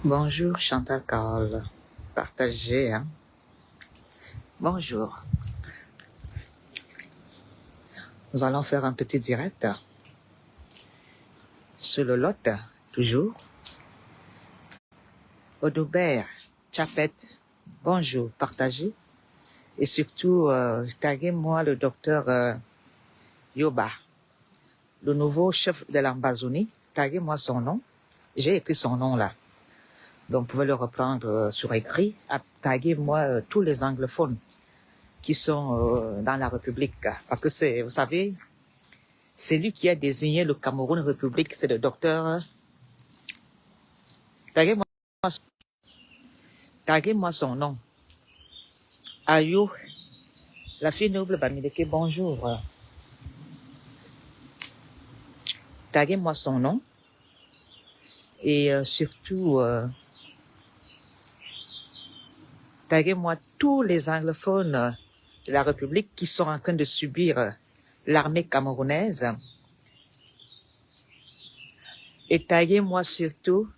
Bonjour Chantal Carole, partagez, hein. Bonjour. Nous allons faire un petit direct sur le lot, toujours. Odoubert, Chapet, bonjour, partagez. Et surtout, taguez-moi le docteur Yoba, le nouveau chef de l'Ambazonie. Taguez-moi son nom. J'ai écrit son nom là. Donc, vous pouvez le reprendre sur écrit. Taguez-moi tous les anglophones qui sont dans la République. Parce que c'est, vous savez, c'est lui qui a désigné le Cameroun République, c'est le docteur. Taguez-moi son nom. Ayou, la fille noble Bamileke, bonjour. Taguez-moi son nom. Et surtout, taguez-moi tous les anglophones de la République qui sont en train de subir l'armée camerounaise. Et taguez-moi surtout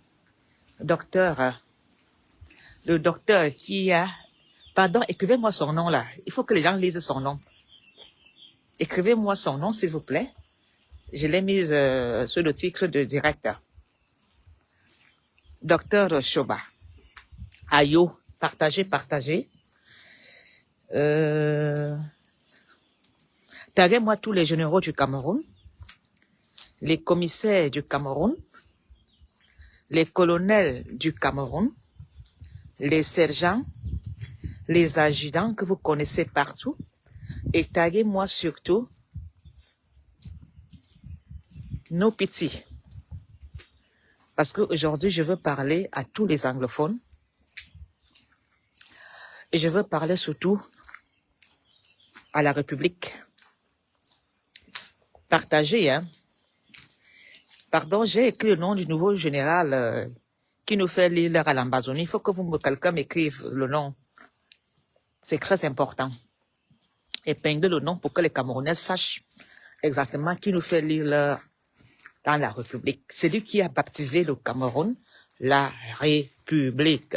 le docteur qui a... Pardon, écrivez-moi son nom là. Il faut que les gens lisent son nom. Écrivez-moi son nom, s'il vous plaît. Je l'ai mise sur le titre de direct. Docteur Shoba. Ayo, partagez. Taguez-moi tous les généraux du Cameroun, les commissaires du Cameroun, les colonels du Cameroun, les sergents, les adjudants que vous connaissez partout, et taguez-moi surtout nos petits. Parce qu'aujourd'hui, je veux parler à tous les anglophones, et je veux parler surtout à la République. Partagez, hein. Pardon, j'ai écrit le nom du nouveau général qui nous fait lire à l'Ambazonie. Il faut que quelqu'un m'écrive le nom. C'est très important. Épinglez le nom pour que les Camerounais sachent exactement qui nous fait lire dans la République. C'est lui qui a baptisé le Cameroun, la République.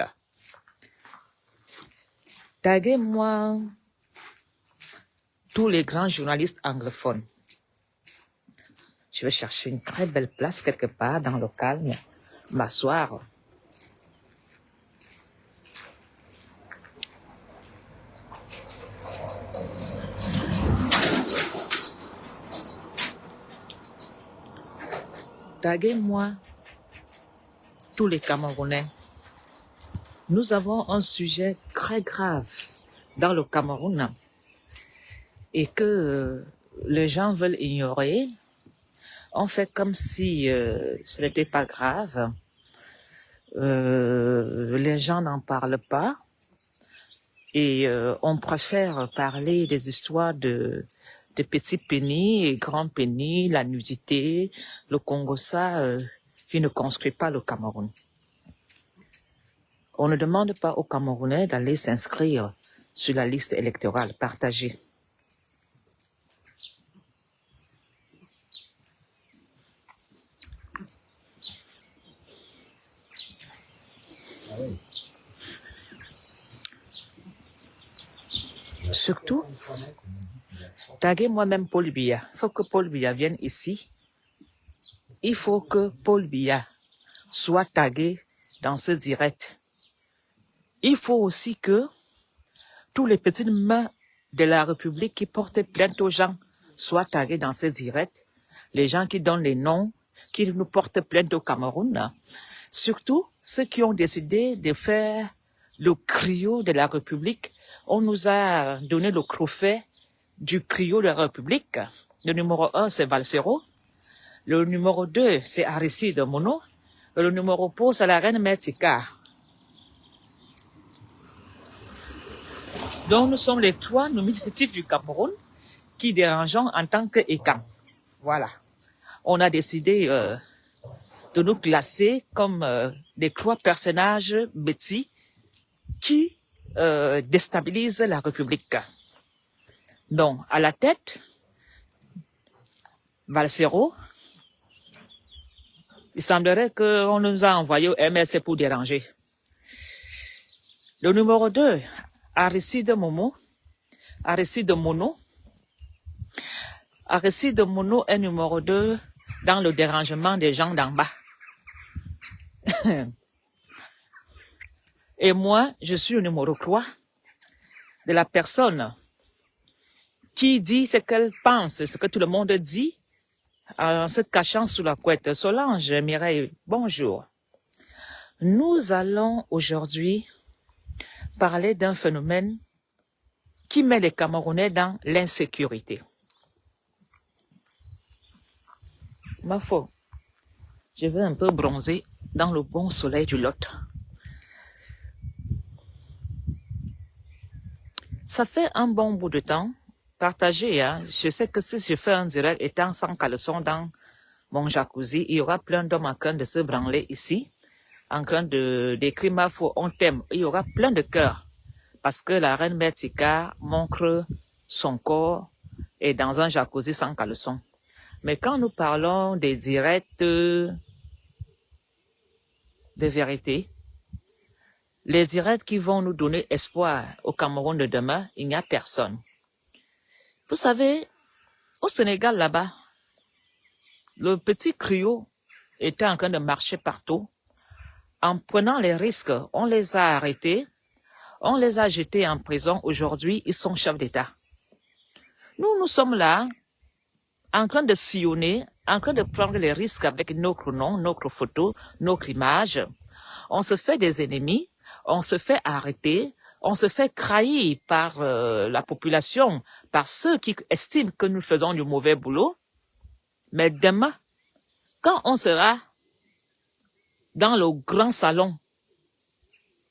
Taguez-moi tous les grands journalistes anglophones. Je vais chercher une très belle place quelque part dans le calme, m'asseoir. Taguez-moi tous les Camerounais. Nous avons un sujet très grave dans le Cameroun et que les gens veulent ignorer. On fait comme si ce n'était pas grave. Les gens n'en parlent pas. Et on préfère parler des histoires de petits pénis et grands pénis, la nudité, le Congo-ça, qui ne construit pas le Cameroun. On ne demande pas aux Camerounais d'aller s'inscrire sur la liste électorale partagée. Surtout, taguez moi-même Paul Biya. Il faut que Paul Biya vienne ici. Il faut que Paul Biya soit tagué dans ce direct. Il faut aussi que tous les petites mains de la République qui portent plainte aux gens soient tagués dans ce direct. Les gens qui donnent les noms, qui nous portent plainte au Cameroun. Surtout ceux qui ont décidé de faire le criot de la République. On nous a donné le trophée du criot de la République. Le numéro 1, c'est Valsero. Le numéro 2, c'est Aristide Mono. Et le numéro 3, c'est la reine Mertika. Donc, nous sommes les 3 nominatifs du Cameroun qui dérangeons en tant qu'ECAM. Voilà. On a décidé de nous classer comme les 3 personnages bêtis qui déstabilisent la République. Donc, à la tête, Valsero, Il semblerait qu'on nous a envoyé au MRC pour déranger. Le numéro 2, Aristide Mono. Aristide Mono est numéro 2 dans le dérangement des gens d'en bas. Et moi, je suis le numéro 3 de la personne qui dit ce qu'elle pense, ce que tout le monde dit, en se cachant sous la couette. Solange, Mireille, bonjour. Nous allons aujourd'hui parler d'un phénomène qui met les Camerounais dans l'insécurité. Ma foi, je vais un peu bronzer dans le bon soleil du Lot. Ça fait un bon bout de temps. Partagez, hein. Je sais que si je fais un direct étant sans caleçon dans mon jacuzzi, il y aura plein d'hommes en train de se branler ici, en train de d'écrire ma foi, on t'aime. Il y aura plein de cœurs. Parce que la reine Mertika montre son corps et dans un jacuzzi sans caleçon. Mais quand nous parlons des directs de vérité, les directs qui vont nous donner espoir au Cameroun de demain, il n'y a personne. Vous savez, au Sénégal là-bas, le petit Criot était en train de marcher partout. En prenant les risques, on les a arrêtés, on les a jetés en prison. Aujourd'hui, ils sont chefs d'État. Nous sommes là, en train de sillonner, en train de prendre les risques avec notre nom, notre photo, notre image. On se fait des ennemis, on se fait arrêter, on se fait trahir par la population, par ceux qui estiment que nous faisons du mauvais boulot. Mais demain, quand on sera dans le grand salon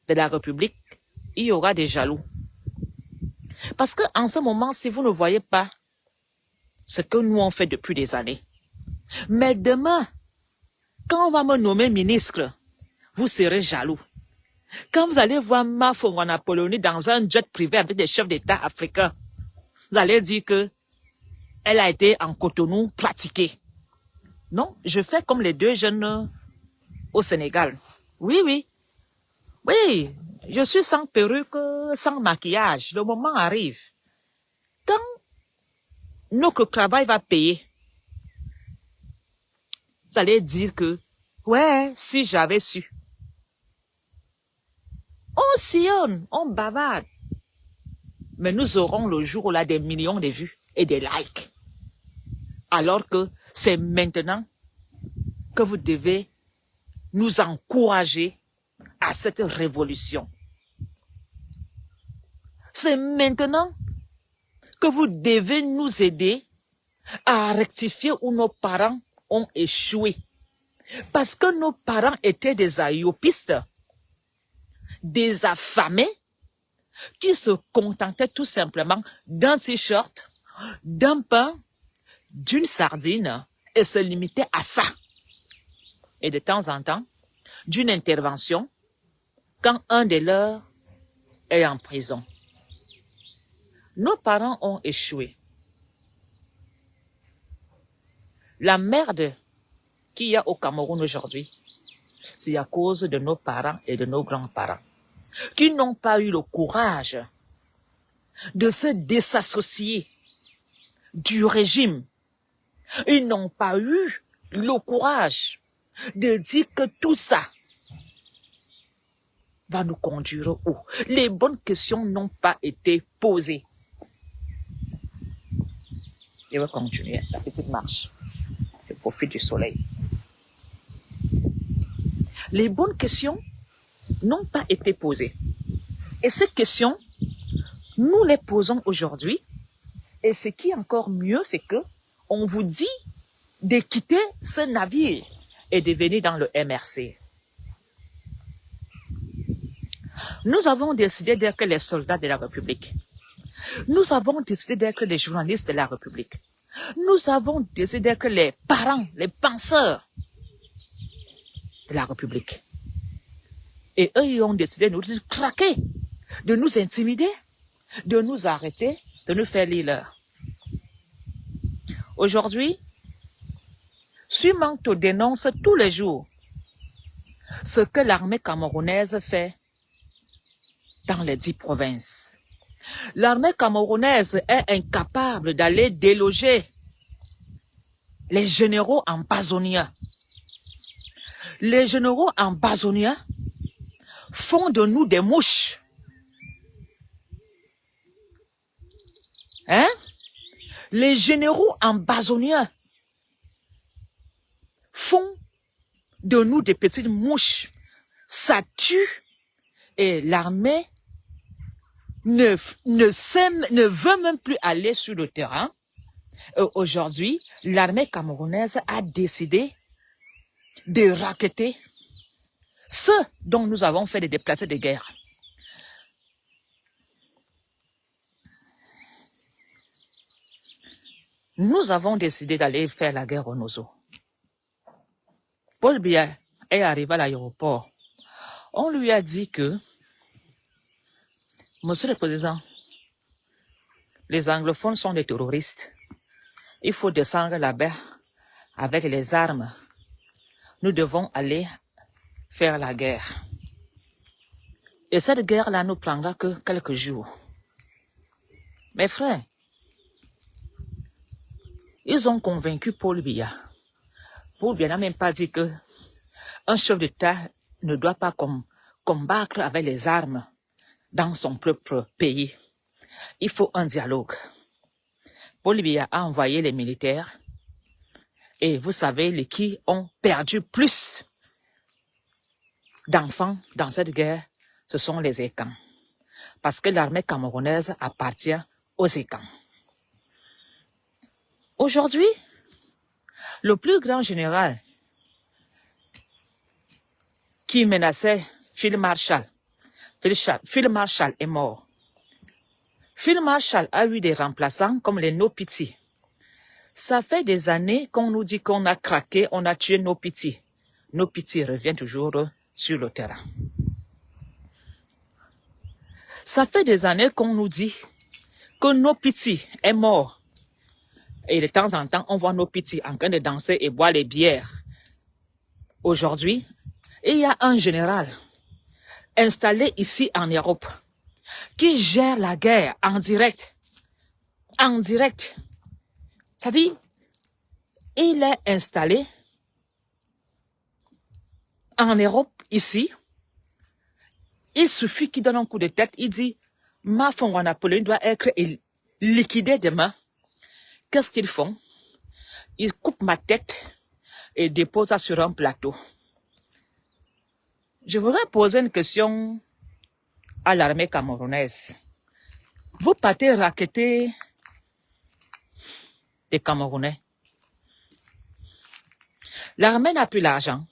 de la République, il y aura des jaloux. Parce que en ce moment, si vous ne voyez pas ce que nous on fait depuis des années, mais demain, quand on va me nommer ministre, vous serez jaloux. Quand vous allez voir Mafongwana Apollonie dans un jet privé avec des chefs d'État africains, vous allez dire que elle a été en Cotonou pratiquée. Non, je fais comme les deux jeunes au Sénégal. Oui, je suis sans perruque, sans maquillage. Le moment arrive. Quand notre travail va payer, vous allez dire que, ouais, si j'avais su. On sillonne, on bavarde. Mais nous aurons le jour là des millions de vues et des likes. Alors que c'est maintenant que vous devez nous encourager à cette révolution. C'est maintenant que vous devez nous aider à rectifier où nos parents ont échoué. Parce que nos parents étaient des ayopistes, des affamés, qui se contentaient tout simplement d'un t-shirt, d'un pain, d'une sardine, et se limitaient à ça. Et de temps en temps, d'une intervention, quand un des leurs est en prison. Nos parents ont échoué. La merde qu'il y a au Cameroun aujourd'hui, c'est à cause de nos parents et de nos grands-parents, qui n'ont pas eu le courage de se désassocier du régime. Ils n'ont pas eu le courage de dire que tout ça va nous conduire où? Les bonnes questions n'ont pas été posées. Je vais continuer la petite marche. Je profite du soleil. Les bonnes questions n'ont pas été posées. Et ces questions, nous les posons aujourd'hui. Et ce qui est encore mieux, c'est que on vous dit de quitter ce navire et de venir dans le MRC. Nous avons décidé d'être les soldats de la République. Nous avons décidé d'être les journalistes de la République. Nous avons décidé d'être les parents, les penseurs de la République. Et eux, ils ont décidé de nous craquer, de nous intimider, de nous arrêter, de nous faire lire l'heure. Aujourd'hui, Sumanto dénonce tous les jours ce que l'armée camerounaise fait dans les 10 provinces. L'armée camerounaise est incapable d'aller déloger les généraux en Bazonia. Les généraux en Bazonia font de nous des mouches. Hein? Les généraux en Bazonia font de nous des petites mouches. Ça tue et l'armée ne veut même plus aller sur le terrain. Aujourd'hui, l'armée camerounaise a décidé de racketter ceux dont nous avons fait des déplacés de guerre. Nous avons décidé d'aller faire la guerre au Nozo. Paul Biya est arrivé à l'aéroport. On lui a dit que, Monsieur le Président, les anglophones sont des terroristes. Il faut descendre là-bas avec les armes. Nous devons aller faire la guerre. Et cette guerre-là ne prendra que quelques jours. Mes frères, ils ont convaincu Paul Biya. Paul Biya n'a même pas dit que un chef d'État ne doit pas combattre avec les armes dans son propre pays. Il faut un dialogue. Paul Biya a envoyé les militaires et vous savez qui ont perdu plus d'enfants dans cette guerre, ce sont les Ekans. Parce que l'armée camerounaise appartient aux Ekans. Aujourd'hui, le plus grand général qui menaçait Phil Marshall est mort. Phil Marshall a eu des remplaçants comme les No-Pity. Ça fait des années qu'on nous dit qu'on a craqué, on a tué No-Pity. No-Pity revient toujours sur le terrain. Ça fait des années qu'on nous dit que No-Pity est mort. Et de temps en temps, on voit No-Pity en train de danser et boire les bières. Aujourd'hui, il y a un général installé ici en Europe qui gère la guerre en direct. En direct. C'est-à-dire, il est installé en Europe, ici. Il suffit qu'il donne un coup de tête. Il dit, ma fonds Napoléon doit être liquidé demain. Qu'est-ce qu'ils font? Ils coupent ma tête et déposent ça sur un plateau. Je voudrais poser une question à l'armée camerounaise. Vous partez racketter les Camerounais. L'armée n'a plus l'argent.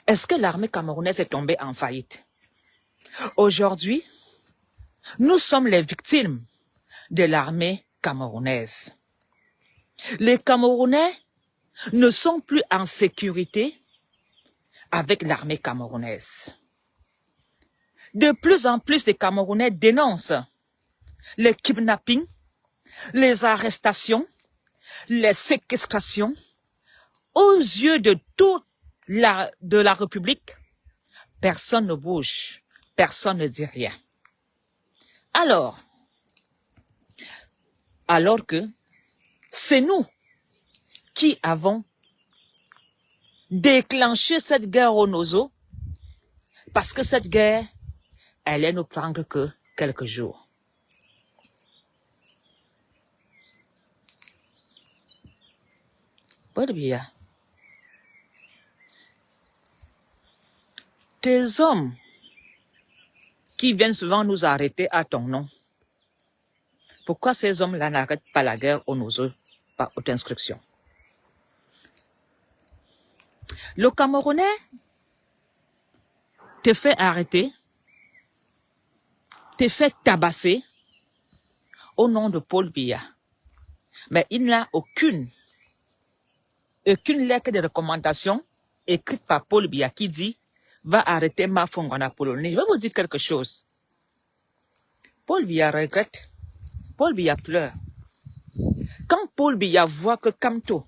Est-ce que l'armée camerounaise est tombée en faillite? Aujourd'hui, nous sommes les victimes de l'armée camerounaise. Les Camerounais ne sont plus en sécurité avec l'armée camerounaise. De plus en plus, les Camerounais dénoncent les kidnappings, les arrestations, les séquestrations. Aux yeux de toute la République, personne ne bouge, personne ne dit rien. Alors que c'est nous qui avons déclenché cette guerre au Nozo, parce que cette guerre, elle est ne prendre que quelques jours. Paul Biya, tes hommes qui viennent souvent nous arrêter à ton nom, pourquoi ces hommes-là n'arrêtent pas la guerre au Nozo par haute instruction? Le Camerounais te fait arrêter, te fait tabasser au nom de Paul Biya. Mais il n'a aucune lettre de recommandation écrite par Paul Biya qui dit va arrêter Mafongana Polonais. Je vais vous dire quelque chose. Paul Biya regrette. Paul Biya pleure. Quand Paul Biya voit que Kamto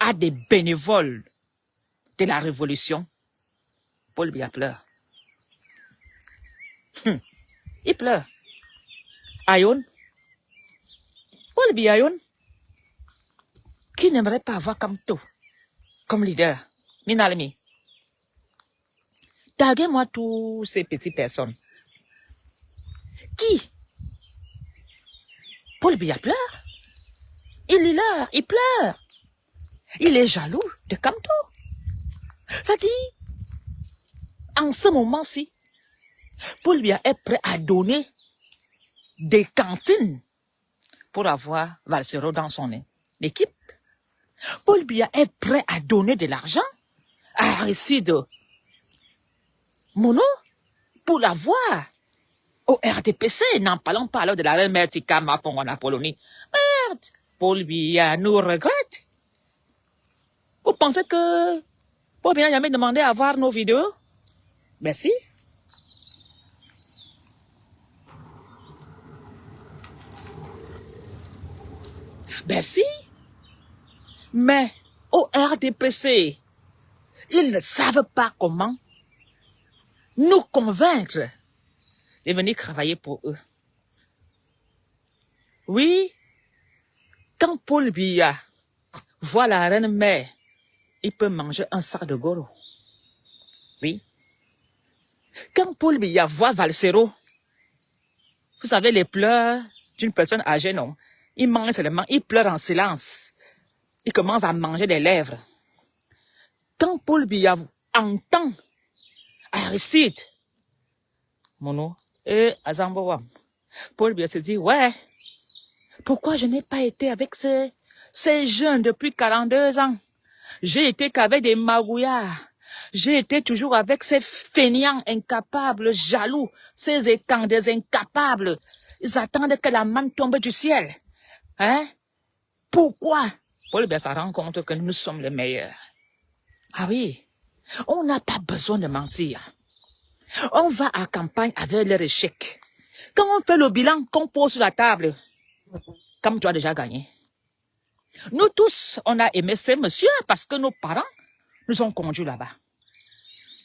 a des bénévoles de la révolution, Paul Biya pleure. Il pleure. Ayoun, Paul Biya Ayoun, qui n'aimerait pas avoir Kamto comme leader? Minalmi. Taguez-moi tous ces petites personnes. Qui? Paul Biya pleure. Il est là, il pleure. Il est jaloux de Kamto. C'est-à-dire, en ce moment-ci, Paul Biya est prêt à donner des cantines pour avoir Valsero dans son équipe. Paul Biya est prêt à donner de l'argent à Aristide Mono pour l'avoir au RDPC. N'en parlons pas alors de la reine mère Tikama Fongona Polonie. Merde, Paul Biya nous regrette. Vous pensez que Paul Biya n'a jamais demandé à voir nos vidéos? Merci. Ben si, mais au RDPC, ils ne savent pas comment nous convaincre de venir travailler pour eux. Oui, quand Paul Biya voit la reine mère, il peut manger un sac de goro. Oui. Quand Paul Biya voit Valsero, vous savez les pleurs d'une personne âgée, non? Il mange seulement, il pleure en silence. Il commence à manger des lèvres. Quand Paul Biya entend Aristide Mono et Azamboa, Paul Biya se dit, ouais, pourquoi je n'ai pas été avec ces jeunes depuis 42 ans? J'ai été qu'avec des magouillards. J'ai été toujours avec ces fainéants incapables, jaloux, ces étangs des incapables. Ils attendent que la manne tombe du ciel. Hein? Pourquoi? Paul Biya se rend compte que nous sommes les meilleurs. Ah oui, on n'a pas besoin de mentir. On va à campagne avec leur échec. Quand on fait le bilan qu'on pose sur la table, comme tu as déjà gagné. Nous tous, on a aimé ces messieurs parce que nos parents nous ont conduits là-bas.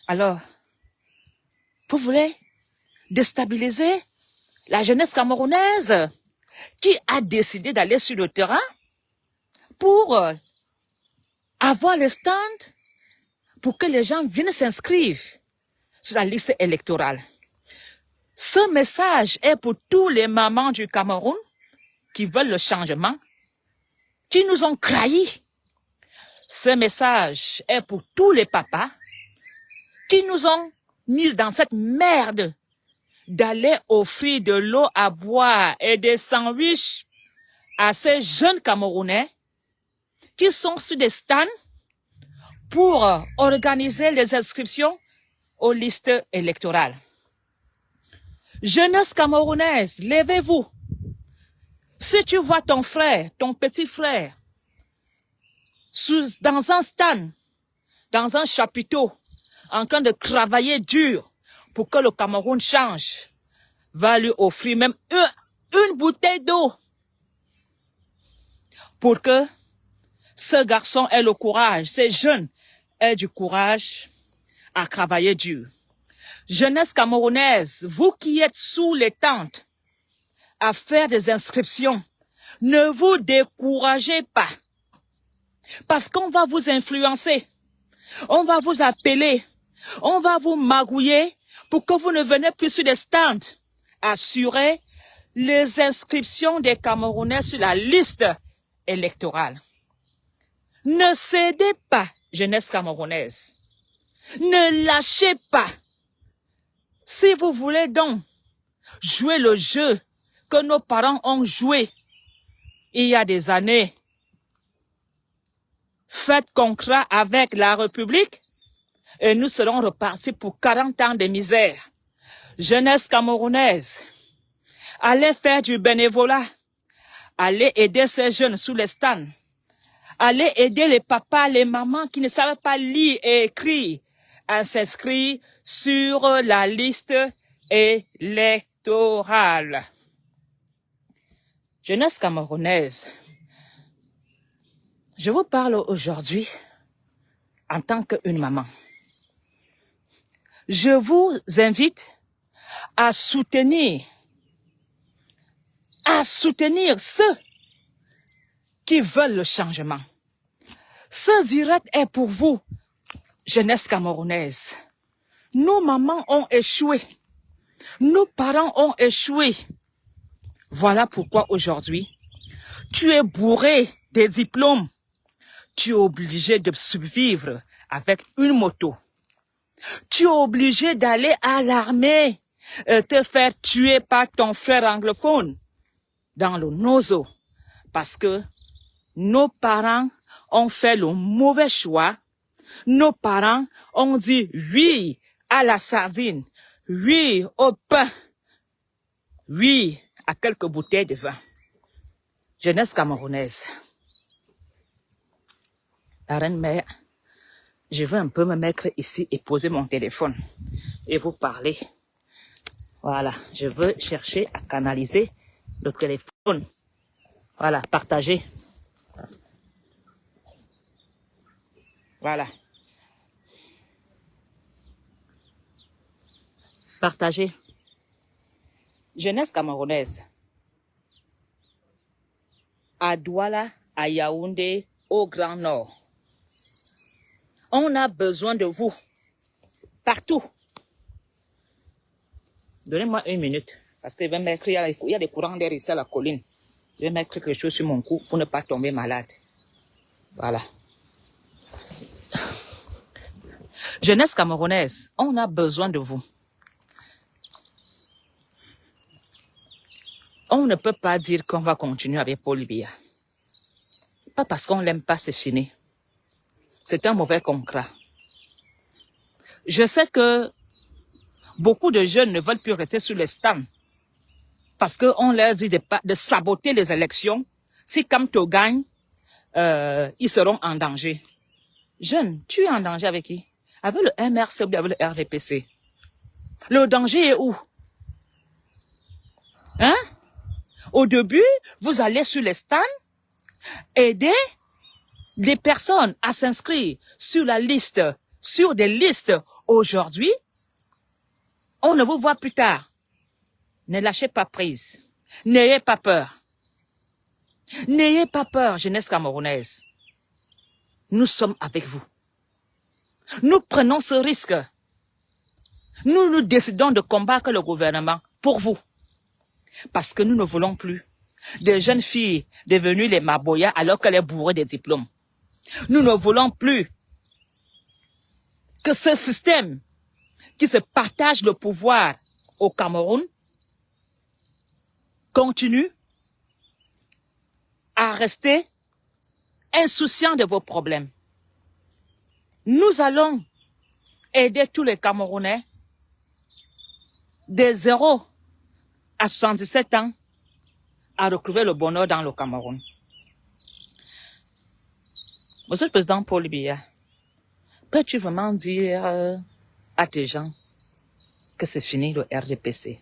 Alors, vous voulez déstabiliser la jeunesse camerounaise qui a décidé d'aller sur le terrain pour avoir le stand pour que les gens viennent s'inscrire sur la liste électorale. Ce message est pour tous les mamans du Cameroun qui veulent le changement, qui nous ont trahis. Ce message est pour tous les papas qui nous ont mis dans cette merde d'aller offrir de l'eau à boire et des sandwichs à ces jeunes Camerounais qui sont sur des stands pour organiser les inscriptions aux listes électorales. Jeunesse camerounaise, levez-vous. Si tu vois ton frère, ton petit frère, dans un stand, dans un chapiteau, en train de travailler dur pour que le Cameroun change, va lui offrir même une bouteille d'eau pour que ce garçon ait le courage, ces jeunes aient du courage à travailler dur. Jeunesse camerounaise, vous qui êtes sous les tentes à faire des inscriptions, ne vous découragez pas. Parce qu'on va vous influencer, on va vous appeler, on va vous magouiller pour que vous ne venez plus sur les stands. Assurez les inscriptions des Camerounais sur la liste électorale. Ne cédez pas, jeunesse camerounaise. Ne lâchez pas. Si vous voulez donc jouer le jeu que nos parents ont joué il y a des années, faites contrat avec la République et nous serons repartis pour 40 ans de misère. Jeunesse camerounaise, allez faire du bénévolat, allez aider ces jeunes sous les stands, allez aider les papas, les mamans qui ne savent pas lire et écrire à s'inscrire sur la liste électorale. Jeunesse camerounaise, je vous parle aujourd'hui en tant qu'une maman. Je vous invite à soutenir ceux qui veulent le changement. Ce direct est pour vous, jeunesse camerounaise. Nos mamans ont échoué. Nos parents ont échoué. Voilà pourquoi aujourd'hui, tu es bourré des diplômes. Tu es obligé de survivre avec une moto. Tu es obligé d'aller à l'armée, te faire tuer par ton frère anglophone dans le nozo. Parce que nos parents ont fait le mauvais choix. Nos parents ont dit oui à la sardine, oui au pain, oui à quelques bouteilles de vin. Jeunesse camerounaise. La reine-mère, je veux un peu me mettre ici et poser mon téléphone et vous parler. Voilà, je veux chercher à canaliser le téléphone. Voilà, partager. Voilà. Partager. Jeunesse camerounaise. À Douala, à Yaoundé, au Grand Nord. On a besoin de vous. Partout. Donnez-moi une minute. Parce que je vais mettre, il y a des courants d'air ici à la colline. Je vais mettre quelque chose sur mon cou pour ne pas tomber malade. Voilà. Jeunesse camerounaise, on a besoin de vous. On ne peut pas dire qu'on va continuer avec Paul Biya. Pas parce qu'on l'aime pas, c'est fini. C'est un mauvais contrat. Je sais que beaucoup de jeunes ne veulent plus rester sur les stands parce qu'on leur dit de saboter les élections. Si Kamto gagne, ils seront en danger. Jeune, tu es en danger avec qui? Avec le MRC ou avec le RDPC? Le danger est où? Hein? Au début, vous allez sur les stands, aider des personnes à s'inscrire sur la liste, sur des listes. Aujourd'hui, on ne vous voit plus tard. Ne lâchez pas prise. N'ayez pas peur. N'ayez pas peur, jeunesse camerounaise. Nous sommes avec vous. Nous prenons ce risque. Nous décidons de combattre le gouvernement pour vous. Parce que nous ne voulons plus des jeunes filles devenues les Maboya alors qu'elles sont bourrées de diplômes. Nous ne voulons plus que ce système qui se partage le pouvoir au Cameroun continue à rester insouciant de vos problèmes. Nous allons aider tous les Camerounais de 0 à 77 ans à retrouver le bonheur dans le Cameroun. Monsieur le Président Paul Biya, peux-tu vraiment dire à tes gens que c'est fini le RDPC?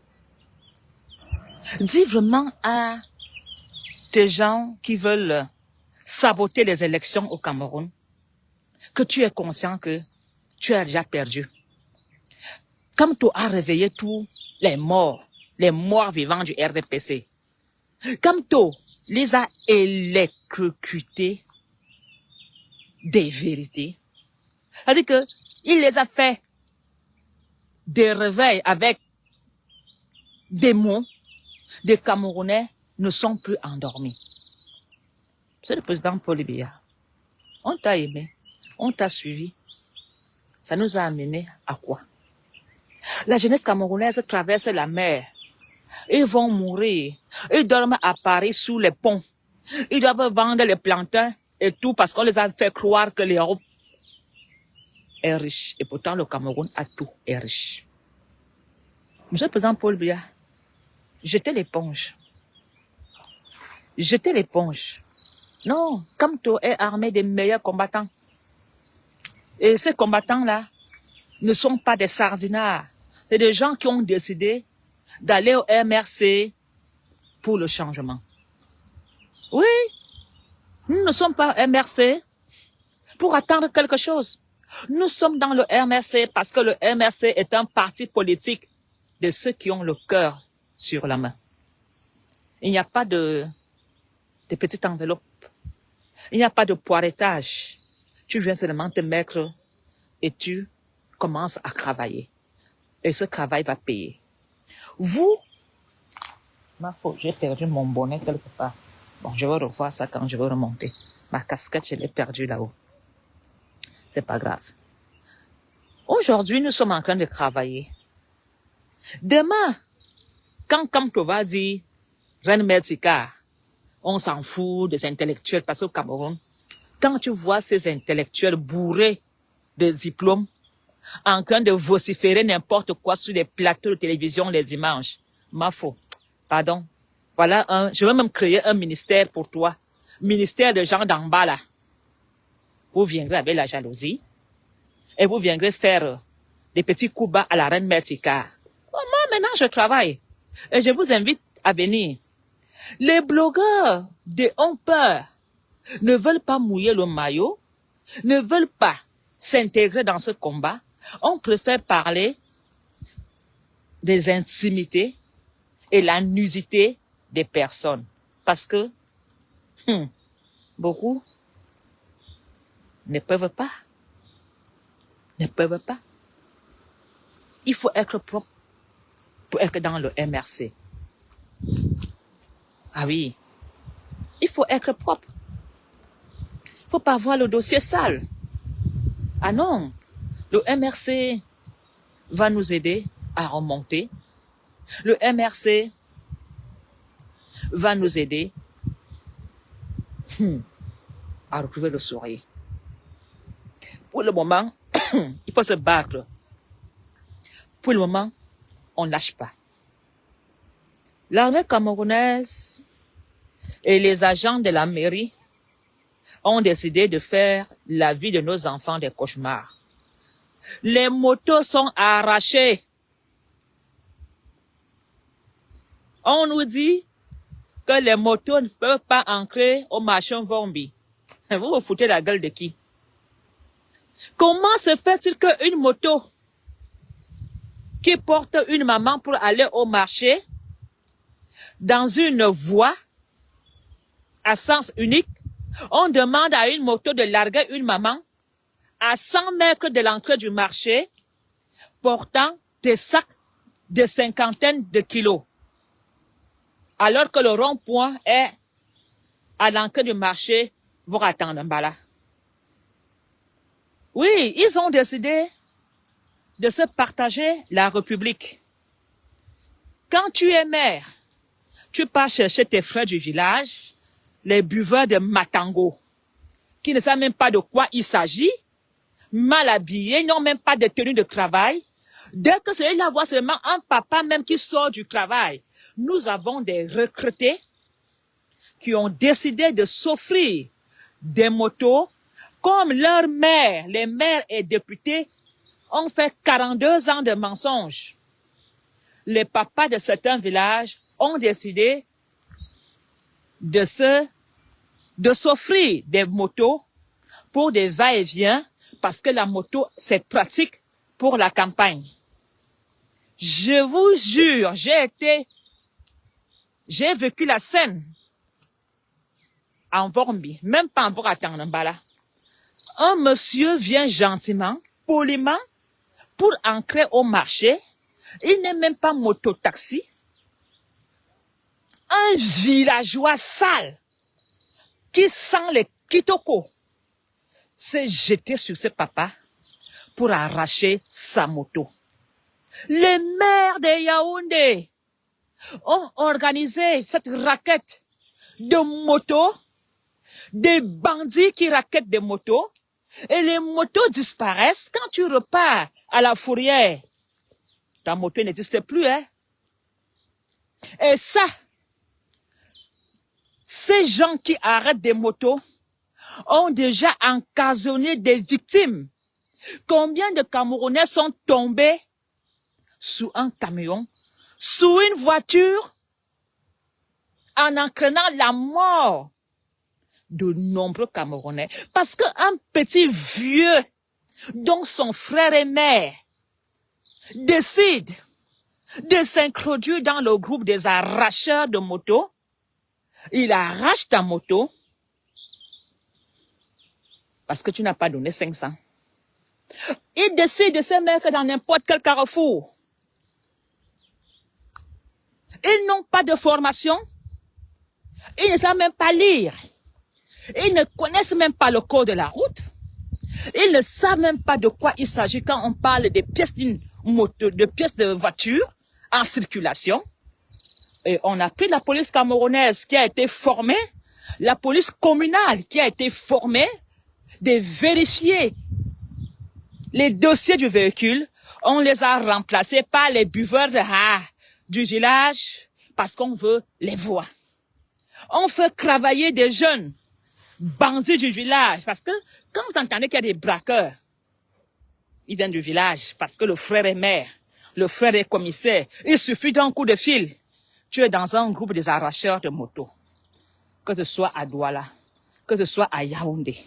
Dis vraiment à tes gens qui veulent saboter les élections au Cameroun que tu es conscient que tu as déjà perdu. Comme tu as réveillé tous les morts vivants du RDPC, comme tu les as électrocutés des vérités, c'est-à-dire que il les a fait des réveils avec des mots, des Camerounais ne sont plus endormis. C'est le président Paul Biya. On t'a aimé, on t'a suivi. Ça nous a amené à quoi? La jeunesse camerounaise traverse la mer. Ils vont mourir. Ils dorment à Paris sous les ponts. Ils doivent vendre les plantains et tout parce qu'on les a fait croire que l'Europe est riche. Et pourtant, le Cameroun a tout, est riche. Monsieur le président Paul Biya, jetez l'éponge. Jetez l'éponge. Non, Kamto est armé des meilleurs combattants. Et ces combattants-là ne sont pas des sardinards. C'est des gens qui ont décidé d'aller au MRC pour le changement. Oui, nous ne sommes pas MRC pour attendre quelque chose. Nous sommes dans le MRC parce que le MRC est un parti politique de ceux qui ont le cœur sur la main. Il n'y a pas de petite enveloppe. Il n'y a pas de poiretage. Tu viens seulement te mettre et tu commences à travailler. Et ce travail va payer. Vous, ma faute, j'ai perdu mon bonnet quelque part. Bon, je vais revoir ça quand je vais remonter. Ma casquette, je l'ai perdue là-haut. C'est pas grave. Aujourd'hui, nous sommes en train de travailler. Demain, quand Kamto va dire, Reine Mertika, on s'en fout des intellectuels parce qu'au Cameroun, quand tu vois ces intellectuels bourrés de diplômes, en train de vociférer n'importe quoi sur les plateaux de télévision les dimanches, ma faute, pardon. Voilà je vais même créer un ministère pour toi. Ministère de gens d'en bas là. Vous viendrez avec la jalousie et vous viendrez faire des petits coups bas à la reine Mertika. Oh, moi maintenant je travaille et je vous invite à venir. Les blogueurs de ont peur, ne veulent pas mouiller le maillot, ne veulent pas s'intégrer dans ce combat. On préfère parler des intimités et la nudité des personnes. Parce que beaucoup ne peuvent pas. Ne peuvent pas. Il faut être propre pour être dans le MRC. Ah oui. Il faut être propre. Il faut pas avoir le dossier sale. Ah non. Le MRC va nous aider à remonter. Le MRC va nous aider à retrouver le sourire. Pour le moment, il faut se battre. Pour le moment, on ne lâche pas. L'armée camerounaise et les agents de la mairie ont décidé de faire la vie de nos enfants des cauchemars. Les motos sont arrachées. On nous dit que les motos ne peuvent pas entrer au marché Vombi. Vous vous foutez la gueule de qui? Comment se fait-il qu'une moto qui porte une maman pour aller au marché dans une voie à sens unique, on demande à une moto de larguer une maman à 100 mètres de l'entrée du marché portant des sacs de cinquantaine de kilos, alors que le rond-point est à l'entrée du marché, vous attendez là. Oui, ils ont décidé de se partager la République. Quand tu es maire, tu pars chercher tes frères du village, les buveurs de Matango, qui ne savent même pas de quoi il s'agit, mal habillés, n'ont même pas de tenue de travail. Dès que celui-là voit seulement un papa même qui sort du travail, nous avons des retraités qui ont décidé de s'offrir des motos comme leurs mères, les maires et députés ont fait 42 ans de mensonges. Les papas de certains villages ont décidé de s'offrir des motos pour des va-et-vient parce que la moto, c'est pratique pour la campagne. Je vous jure, j'ai vécu la scène en Vormbi, même pas en Voratanambala. Un monsieur vient gentiment, poliment, pour entrer au marché. Il n'est même pas moto-taxi. Un villageois sale qui sent les kitoko s'est jeté sur ce papa pour arracher sa moto. Les maires de Yaoundé ont organisé cette raquette de motos, des bandits qui raquettent des motos, et les motos disparaissent quand tu repars à la fourrière. Ta moto n'existe plus, hein? Et ça, ces gens qui arrêtent des motos ont déjà occasionné des victimes. Combien de Camerounais sont tombés sous un camion, sous une voiture, en entraînant la mort de nombreux Camerounais. Parce qu'un petit vieux dont son frère et mère décide de s'introduire dans le groupe des arracheurs de moto, il arrache ta moto parce que tu n'as pas donné 500. Il décide de se mettre dans n'importe quel carrefour. Ils n'ont pas de formation. Ils ne savent même pas lire. Ils ne connaissent même pas le code de la route. Ils ne savent même pas de quoi il s'agit quand on parle des pièces d'une moto, de pièces de voiture en circulation. Et on a pris la police camerounaise qui a été formée, la police communale qui a été formée, de vérifier les dossiers du véhicule. On les a remplacés par les buveurs du village parce qu'on veut les voir. On fait travailler des jeunes bandits du village parce que quand vous entendez qu'il y a des braqueurs, ils viennent du village parce que le frère est maire, le frère est commissaire. Il suffit d'un coup de fil. Tu es dans un groupe des arracheurs de motos. Que ce soit à Douala, que ce soit à Yaoundé.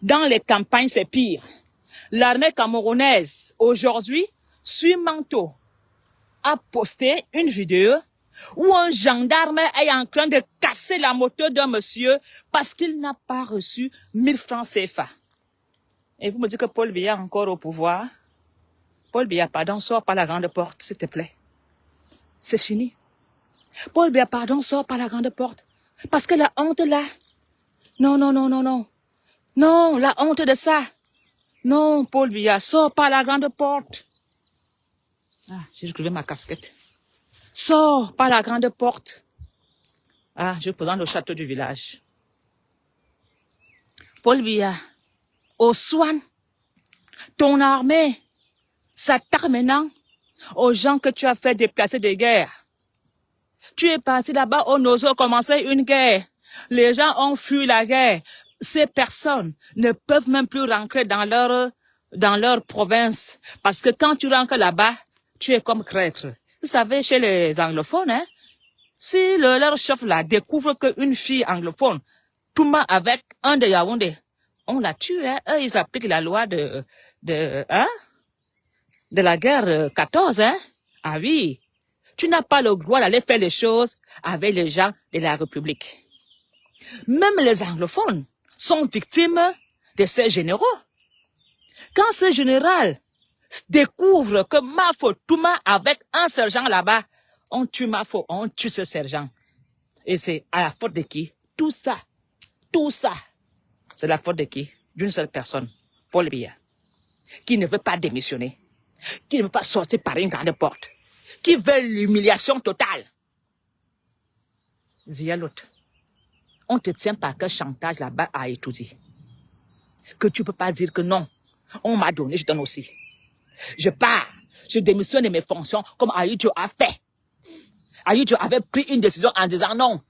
Dans les campagnes, c'est pire. L'armée camerounaise, aujourd'hui, sur Manto, a posté une vidéo où un gendarme est en train de casser la moto d'un monsieur parce qu'il n'a pas reçu 1000 francs CFA. Et vous me dites que Paul Biya est encore au pouvoir. Paul Biya, pardon, sors par la grande porte, s'il te plaît. C'est fini. Paul Biya, pardon, sors par la grande porte. Parce que la honte là, non. Non, la honte de ça. Non, Paul Biya, sors par la grande porte. Ah, j'ai retrouvé ma casquette. Sors par la grande porte. Ah, je présente le château du village. Paul Biya, au Swan, ton armée s'attaque maintenant aux gens que tu as fait déplacer de guerre. Tu es parti là-bas au Nozo commencer une guerre. Les gens ont fui la guerre. Ces personnes ne peuvent même plus rentrer dans leur province. Parce que quand tu rentres là-bas, tu es comme traître. Vous savez, chez les anglophones, hein, si leur chef là découvre qu'une fille anglophone tombe avec un de Yaoundé, on la tue, hein. Eux, ils appliquent la loi de la guerre 14, hein. Ah oui. Tu n'as pas le droit d'aller faire les choses avec les gens de la République. Même les anglophones sont victimes de ces généraux. Quand ce général découvre que Mafo Touma avec un sergent là-bas, on tue Mafo, on tue ce sergent. Et c'est à la faute de qui? Tout ça, c'est la faute de qui? D'une seule personne, Paul Biya, qui ne veut pas démissionner, qui ne veut pas sortir par une grande porte, qui veut l'humiliation totale. Dis à l'autre, on te tient par quel chantage là-bas à étudier. Que tu peux pas dire que non, on m'a donné, je donne aussi. Je pars, je démissionne de mes fonctions comme Aïdjo a fait. Aïdjo avait pris une décision en disant non.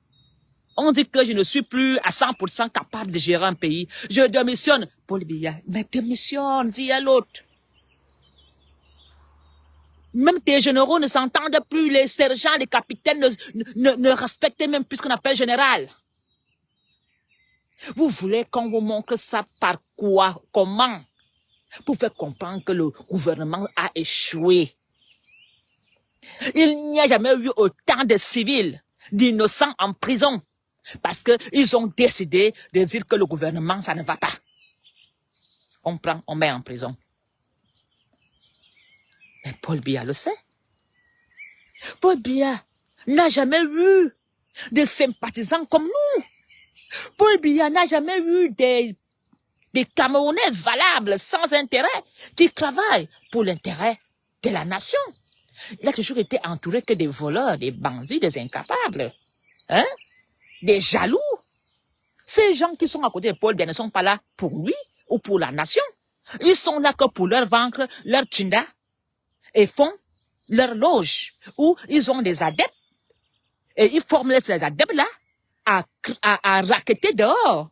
On dit que je ne suis plus à 100% capable de gérer un pays. Je démissionne. Paul Biya, mais démissionne, dis à l'autre. Même tes généraux ne s'entendent plus, les sergents, les capitaines ne respectent même plus ce qu'on appelle général. Vous voulez qu'on vous montre ça par quoi, comment? Pour faire comprendre que le gouvernement a échoué. Il n'y a jamais eu autant de civils, d'innocents en prison, parce qu'ils ont décidé de dire que le gouvernement, ça ne va pas. On prend, on met en prison. Mais Paul Biya le sait. Paul Biya n'a jamais eu de sympathisants comme nous. Paul Biya n'a jamais eu des Camerounais valables, sans intérêt, qui travaillent pour l'intérêt de la nation. Il a toujours été entouré que des voleurs, des bandits, des incapables, hein, des jaloux. Ces gens qui sont à côté de Paul Biya ne sont pas là pour lui ou pour la nation. Ils sont là que pour leur vaincre, leur tchinda, et font leur loge, où ils ont des adeptes, et ils forment ces adeptes-là à racketter dehors.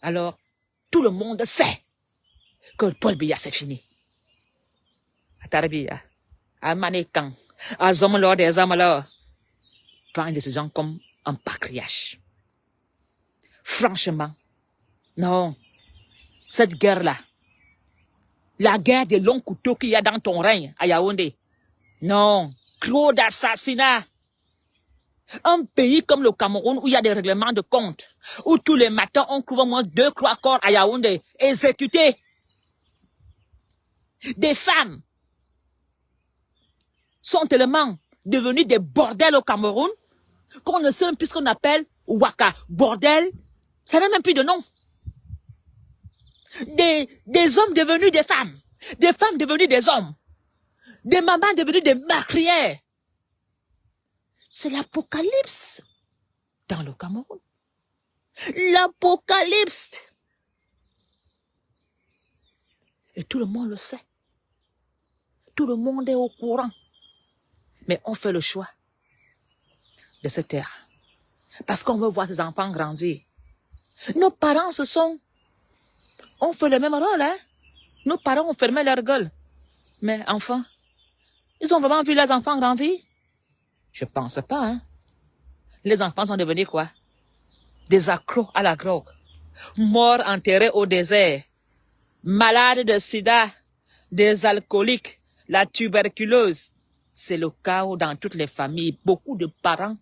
Alors, tout le monde sait que Paul Biya, c'est fini. À Tarbiya, à Manékan, à Zomalo des Amalo, prend une décision comme un patriarche. Franchement, non. Cette guerre-là, la guerre des longs couteaux qu'il y a dans ton règne à Yaoundé, non. Trop d'assassinats. Un pays comme le Cameroun où il y a des règlements de compte, où tous les matins on trouve au moins 2-3 corps à Yaoundé, exécutés. Des femmes sont tellement devenues des bordels au Cameroun qu'on ne sait même plus ce qu'on appelle Waka. Bordel, ça n'a même plus de nom. Des hommes devenus des femmes devenues des hommes, des mamans devenues des meurtrières. C'est l'apocalypse dans le Cameroun. L'apocalypse. Et tout le monde le sait. Tout le monde est au courant. Mais on fait le choix de se taire. Parce qu'on veut voir ses enfants grandir. Nos parents ont fait le même rôle, hein. Nos parents ont fermé leur gueule. Mais enfin, ils ont vraiment vu leurs enfants grandir? Je pense pas, hein. Les enfants sont devenus quoi? Des accros à la drogue. Morts enterrés au désert. Malades de sida. Des alcooliques. La tuberculose. C'est le chaos dans toutes les familles. Beaucoup de parents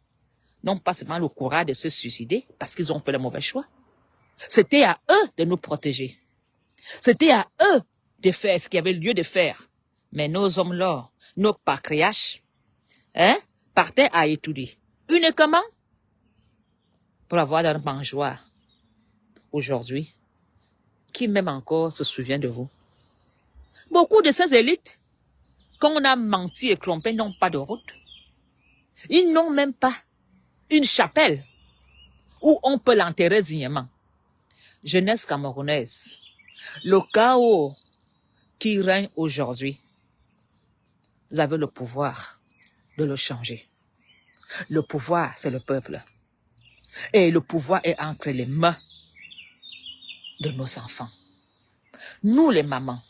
n'ont pas seulement le courage de se suicider parce qu'ils ont fait le mauvais choix. C'était à eux de nous protéger. C'était à eux de faire ce qu'il y avait lieu de faire. Mais nos hommes-là, nos patriarches, hein, partaient à étudier. Uniquement pour avoir leur mangeoire. Aujourd'hui, qui même encore se souvient de vous? Beaucoup de ces élites, qu'on a menti et trompé, n'ont pas de route. Ils n'ont même pas une chapelle où on peut l'enterrer dignement. Jeunesse camerounaise, le chaos qui règne aujourd'hui, vous avez le pouvoir de le changer. Le pouvoir, c'est le peuple. Et le pouvoir est entre les mains de nos enfants. Nous, les mamans,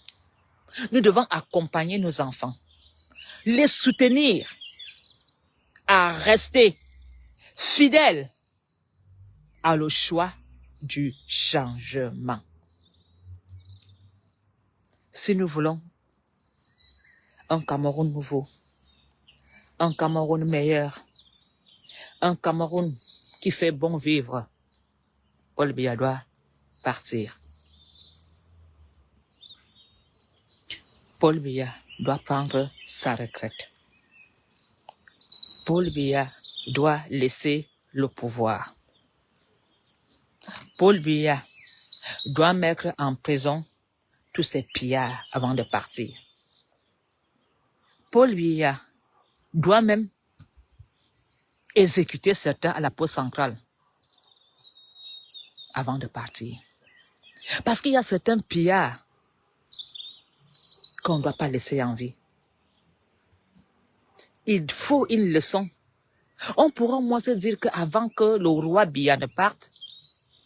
nous devons accompagner nos enfants, les soutenir à rester fidèles à le choix du changement. Si nous voulons un Cameroun nouveau, un Cameroun meilleur, un Cameroun qui fait bon vivre, Paul Biya doit partir. Paul Biya doit prendre sa retraite. Paul Biya doit laisser le pouvoir. Paul Biya doit mettre en prison tous ses pillards avant de partir. Paul Biya doit même exécuter certains à la poste centrale avant de partir. Parce qu'il y a certains pillards qu'on ne doit pas laisser en vie. Il faut une leçon. On pourra au moins se dire qu'avant que le roi Biya ne parte,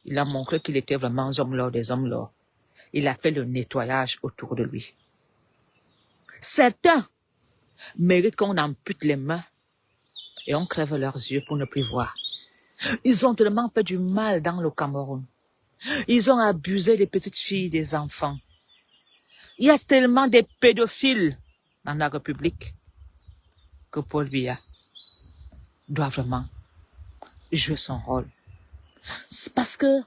il a montré qu'il était vraiment un homme-là des hommes-là. Il a fait le nettoyage autour de lui. Certains méritent qu'on ampute les mains et on crève leurs yeux pour ne plus voir. Ils ont tellement fait du mal dans le Cameroun. Ils ont abusé des petites filles, des enfants. Il y a tellement de pédophiles dans la République que Paul Biya doit vraiment jouer son rôle. C'est parce que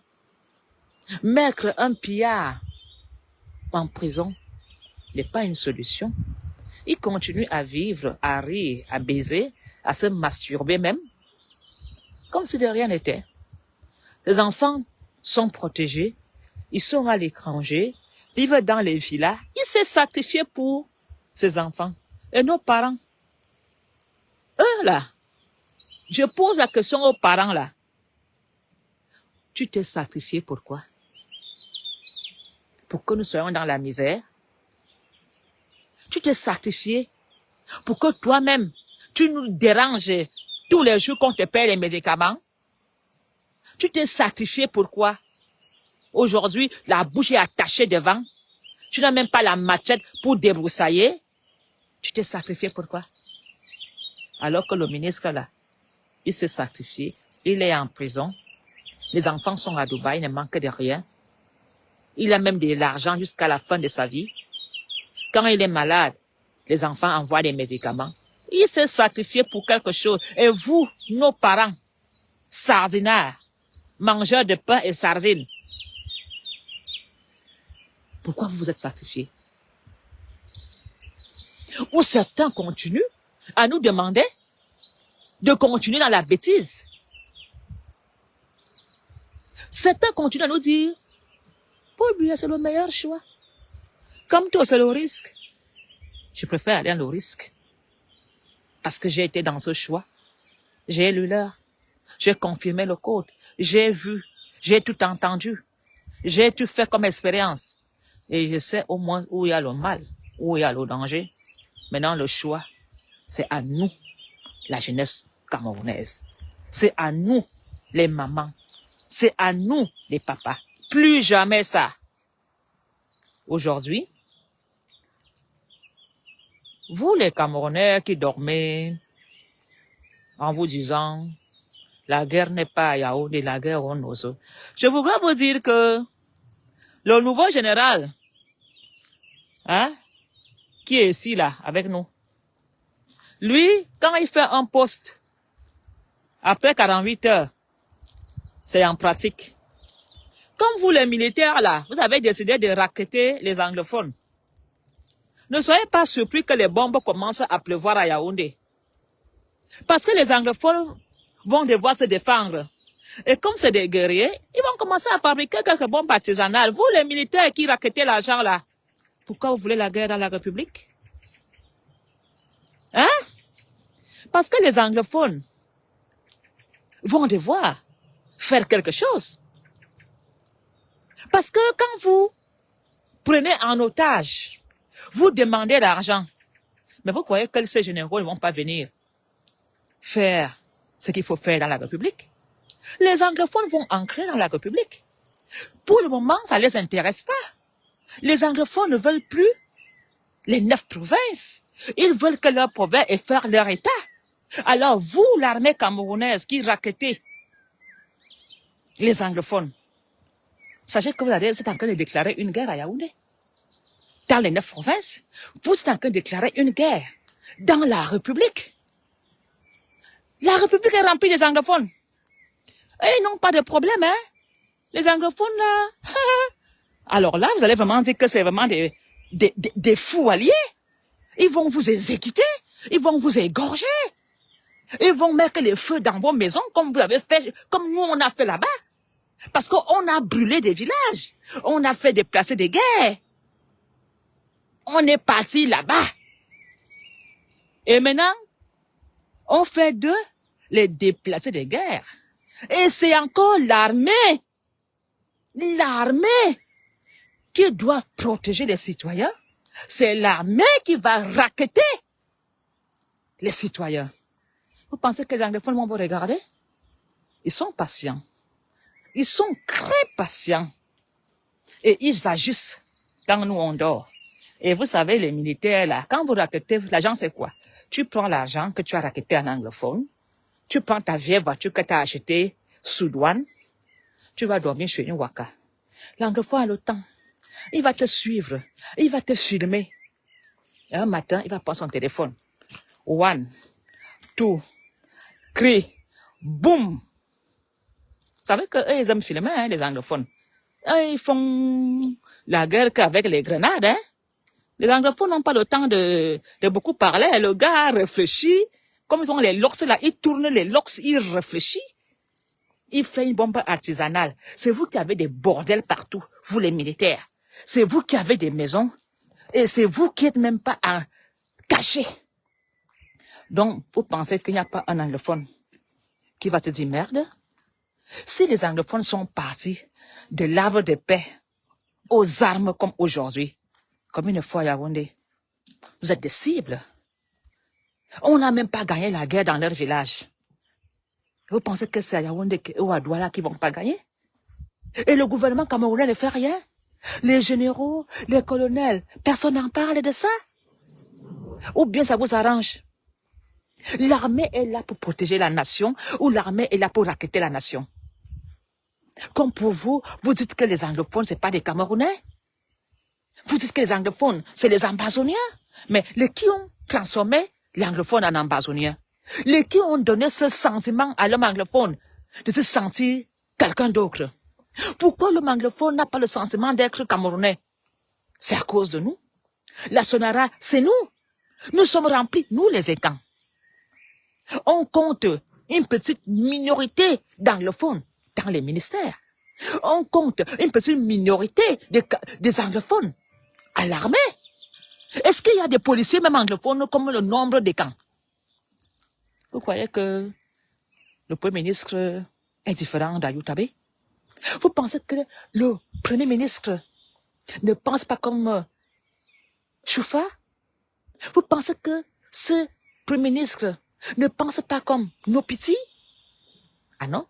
mettre un pillard en prison n'est pas une solution. Il continue à vivre, à rire, à baiser, à se masturber même, comme si de rien n'était. Les enfants sont protégés, ils sont à l'étranger, vivent dans les villas. Il s'est sacrifié pour ses enfants. Et nos parents, eux là, je pose la question aux parents là. Tu t'es sacrifié pourquoi? Pour que nous soyons dans la misère? Tu t'es sacrifié pour que toi-même, tu nous déranges tous les jours qu'on te paie les médicaments? Tu t'es sacrifié pourquoi? Aujourd'hui, la bouche est attachée devant. Tu n'as même pas la machette pour débroussailler. Tu t'es sacrifié pourquoi? Alors que le ministre là, il s'est sacrifié, il est en prison. Les enfants sont à Dubaï, il ne manque de rien. Il a même de l'argent jusqu'à la fin de sa vie. Quand il est malade, les enfants envoient des médicaments. Il s'est sacrifié pour quelque chose. Et vous, nos parents, sardinards, mangeurs de pain et sardines, pourquoi vous vous êtes sacrifiés? Ou certains continuent à nous demander de continuer dans la bêtise. Certains continuent à nous dire, Paul Biya, c'est le meilleur choix. Comme toi, c'est le risque. Je préfère aller dans le risque. Parce que j'ai été dans ce choix. J'ai lu l'heure. J'ai confirmé le code. J'ai vu. J'ai tout entendu. J'ai tout fait comme expérience. Et je sais au moins où il y a le mal, où il y a le danger. Maintenant, le choix, c'est à nous, la jeunesse camerounaise. C'est à nous, les mamans. C'est à nous, les papas. Plus jamais ça. Aujourd'hui, vous, les Camerounais qui dormez en vous disant, la guerre n'est pas à Yaoundé, la guerre au Nozo. Je voudrais vous dire que le nouveau général, qui est ici, là, avec nous, lui, quand il fait un poste, après 48 heures, c'est en pratique. Comme vous, les militaires, là, vous avez décidé de racketter les anglophones. Ne soyez pas surpris que les bombes commencent à pleuvoir à Yaoundé. Parce que les anglophones vont devoir se défendre. Et comme c'est des guerriers, ils vont commencer à fabriquer quelques bombes artisanales. Vous, les militaires qui rackettez l'argent, là, pourquoi vous voulez la guerre dans la République? Hein? Parce que les anglophones vont devoir faire quelque chose. Parce que quand vous prenez en otage, vous demandez l'argent, mais vous croyez que ces généraux ne vont pas venir faire ce qu'il faut faire dans la République? Les anglophones vont ancrer dans la République. Pour le moment, ça ne les intéresse pas. Les anglophones ne veulent plus les 9 provinces. Ils veulent que leur province ait faire leur État. Alors vous, l'armée camerounaise qui rackettez les anglophones, sachez que vous êtes en train de déclarer une guerre à Yaoundé. Dans les 9 provinces, vous êtes en train de déclarer une guerre dans la République. La République est remplie des anglophones. Et ils n'ont pas de problème, hein. Les anglophones, là. Alors là, vous allez vraiment dire que c'est vraiment des fous alliés. Ils vont vous exécuter. Ils vont vous égorger. Ils vont mettre les feux dans vos maisons comme vous avez fait, comme nous on a fait là-bas. Parce qu'on a brûlé des villages. On a fait déplacer des guerres. On est parti là-bas. Et maintenant, on fait d'eux les déplacés des guerres. Et c'est encore l'armée qui doit protéger les citoyens. C'est l'armée qui va racketter les citoyens. Vous pensez que les anglophones vont vous regarder? Ils sont patients. Ils sont très patients. Et ils agissent quand nous on dort. Et vous savez, les militaires là, quand vous rackettez, l'argent c'est quoi? Tu prends l'argent que tu as racketté en anglophone, tu prends ta vieille voiture que tu as achetée sous douane, tu vas dormir chez une waka. L'anglophone a le temps. Il va te suivre. Il va te filmer. Et un matin, il va prendre son téléphone. 1, 2, 3, boum! Vous savez qu'eux, ils aiment filmer, hein, les anglophones. Ils font la guerre qu'avec les grenades, hein. Les anglophones n'ont pas le temps de beaucoup parler. Le gars réfléchit. Comme ils ont les locks là, il tourne les locks, il réfléchit. Il fait une bombe artisanale. C'est vous qui avez des bordels partout, vous les militaires. C'est vous qui avez des maisons. Et c'est vous qui n'êtes même pas cachés. Donc, vous pensez qu'il n'y a pas un anglophone qui va se dire merde? Si les anglophones sont partis de l'arbre de paix aux armes comme aujourd'hui, comme une fois à Yaoundé, vous êtes des cibles. On n'a même pas gagné la guerre dans leur village. Vous pensez que c'est à Yaoundé ou à Douala qui vont pas gagner? Et le gouvernement camerounais ne fait rien? Les généraux, les colonels, personne n'en parle de ça? Ou bien ça vous arrange? L'armée est là pour protéger la nation ou l'armée est là pour racketter la nation? Comme pour vous, vous dites que les anglophones, c'est pas des Camerounais. Vous dites que les anglophones, c'est les ambazoniens. Mais les qui ont transformé l'anglophone en ambazonien? Les qui ont donné ce sentiment à l'homme anglophone de se sentir quelqu'un d'autre? Pourquoi l'homme anglophone n'a pas le sentiment d'être Camerounais? C'est à cause de nous. La Sonara, c'est nous. Nous sommes remplis, nous les Écans. On compte une petite minorité d'anglophones dans les ministères. On compte une petite minorité des anglophones à l'armée. Est-ce qu'il y a des policiers même anglophones comme le nombre des camps? Vous croyez que le Premier ministre est différent d'Ayoutabé? Vous pensez que le Premier ministre ne pense pas comme Choufa? Vous pensez que ce Premier ministre ne pense pas comme nos petits? Ah non,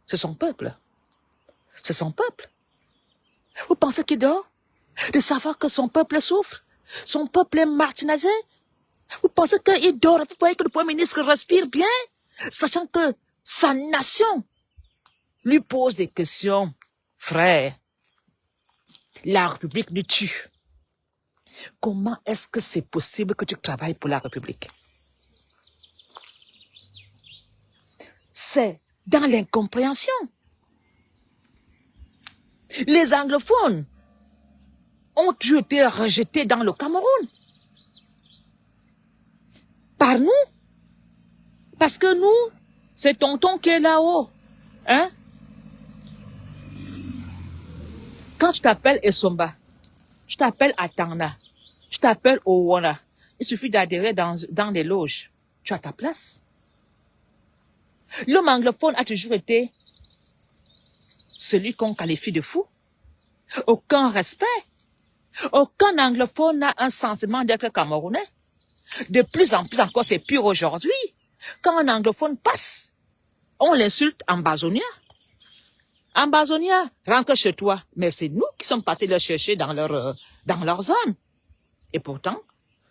c'est son peuple. C'est son peuple. Vous pensez qu'il dort de savoir que son peuple souffre? Son peuple est marginalisé? Vous pensez qu'il dort? Vous voyez que le Premier ministre respire bien, sachant que sa nation lui pose des questions. Frère, la République nous tue. Comment est-ce que c'est possible que tu travailles pour la République? C'est dans l'incompréhension. Les anglophones ont été rejetés dans le Cameroun. Par nous. Parce que nous, c'est tonton qui est là-haut. Hein? Quand tu t'appelles Essomba, tu t'appelles Atangna, tu t'appelles Owona, il suffit d'adhérer dans les loges. Tu as ta place. L'homme anglophone a toujours été celui qu'on qualifie de fou. Aucun respect. Aucun anglophone n'a un sentiment d'être Camerounais. De plus en plus encore, c'est pire aujourd'hui. Quand un anglophone passe, on l'insulte en basonien. En basonien, rentre chez toi. Mais c'est nous qui sommes partis le chercher dans leur zone. Et pourtant,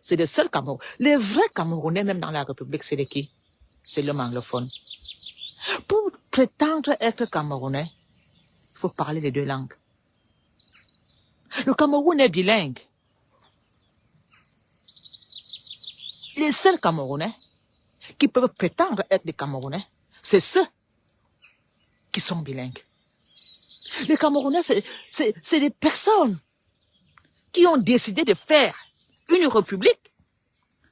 c'est les seuls Camerounais. Les vrais Camerounais, même dans la République, c'est les qui? C'est l'homme anglophone. Pour prétendre être Camerounais, il faut parler les deux langues. Le Cameroun est bilingue. Les seuls Camerounais qui peuvent prétendre être des Camerounais, c'est ceux qui sont bilingues. Les Camerounais, c'est des personnes qui ont décidé de faire une république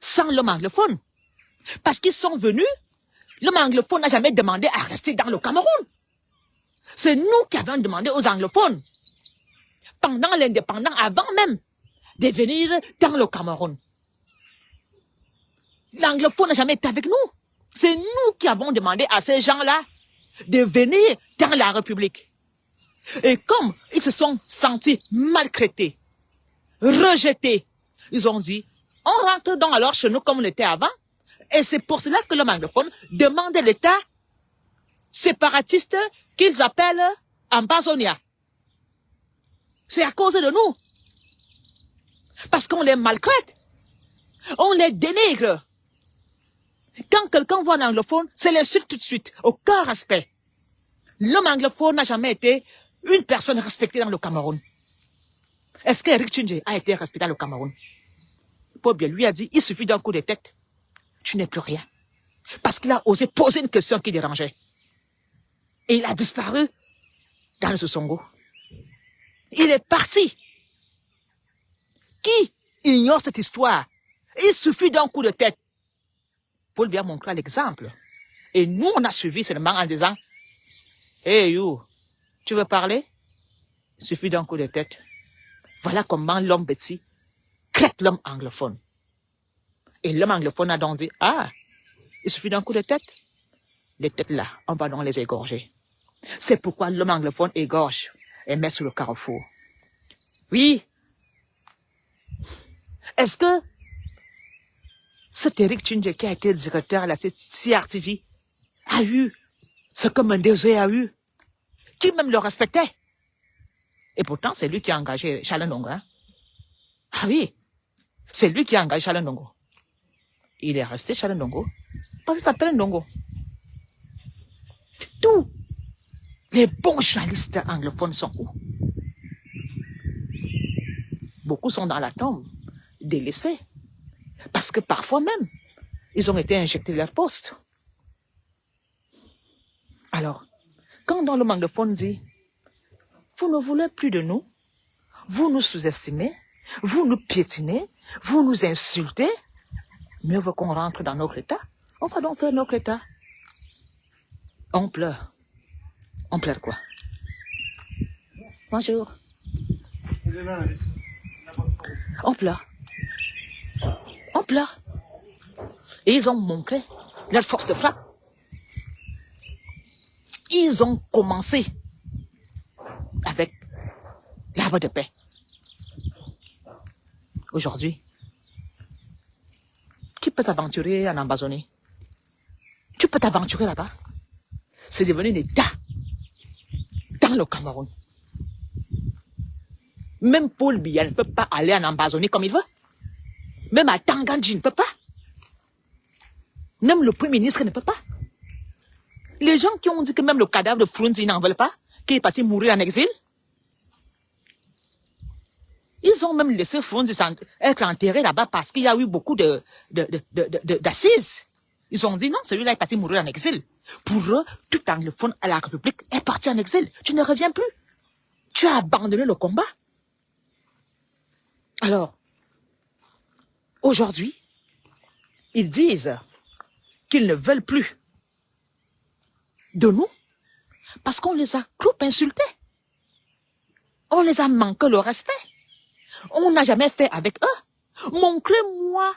sans l'homme anglophone. Parce qu'ils sont venus, l'homme anglophone n'a jamais demandé à rester dans le Cameroun. C'est nous qui avons demandé aux anglophones, pendant l'indépendance, avant même de venir dans le Cameroun. L'anglophone n'a jamais été avec nous. C'est nous qui avons demandé à ces gens-là de venir dans la République. Et comme ils se sont sentis maltraités, rejetés, ils ont dit, on rentre donc alors chez nous comme on était avant. Et c'est pour cela que l'homme anglophone demande l'État séparatiste qu'ils appellent Ambazonia. C'est à cause de nous. Parce qu'on les maltraite. On les dénigre. Quand quelqu'un voit un anglophone, c'est l'insulte tout de suite. Aucun respect. L'homme anglophone n'a jamais été une personne respectée dans le Cameroun. Est-ce qu'Eric Tchindje a été respecté dans le Cameroun? Paul Biya lui a dit, il suffit d'un coup de tête. Tu n'es plus rien. Parce qu'il a osé poser une question qui dérangeait. Et il a disparu dans le Sosongo. Il est parti. Qui ignore cette histoire? Il suffit d'un coup de tête. Paul Biya montra l'exemple. Et nous, on a suivi seulement en disant, hey you, tu veux parler? Il suffit d'un coup de tête. Voilà comment l'homme petit traite l'homme anglophone. Et l'homme anglophone a donc dit, ah, il suffit d'un coup de tête. Les têtes là, on va donc les égorger. C'est pourquoi l'homme anglophone égorge et met sur le carrefour. Oui. Est-ce que cet Eric Tchindje qui a été directeur à la CRTV a eu ce que Mendeze a eu, qui même le respectait? Et pourtant, c'est lui qui a engagé Charles Ndongo. Hein? Ah oui, c'est lui qui a engagé Charles Ndongo. Il est resté Charles Ndongo parce qu'il s'appelle Ndongo. Tout Les bons journalistes anglophones sont où? Beaucoup sont dans la tombe, délaissés. Parce que parfois même, ils ont été injectés de leur poste. Alors, quand dans le anglophone dit, vous ne voulez plus de nous, vous nous sous-estimez, vous nous piétinez, vous nous insultez, mieux vaut qu'on rentre dans notre état. On va donc faire notre état. On pleure. On pleure quoi? Bonjour. On pleure. On pleure. Et ils ont montré leur force de frappe. Ils ont commencé avec l'arbre de paix. Aujourd'hui, qui peut s'aventurer en Amazonie? Tu peux t'aventurer là-bas. C'est devenu un État dans le Cameroun. Même Paul Biya ne peut pas aller en Amazonie comme il veut. Même à Tangandji ne peut pas. Même le Premier ministre ne peut pas. Les gens qui ont dit que même le cadavre de Frunzi n'en veulent pas, qu'il est parti mourir en exil, ils ont même laissé Frunzi être enterré là-bas parce qu'il y a eu beaucoup d'assises. Ils ont dit non, celui-là est parti mourir en exil. Pour eux, tout anglophone à la République est parti en exil. Tu ne reviens plus. Tu as abandonné le combat. Alors, aujourd'hui, ils disent qu'ils ne veulent plus de nous parce qu'on les a trop insultés. On les a manqué le respect. On n'a jamais fait avec eux. Montrez-moi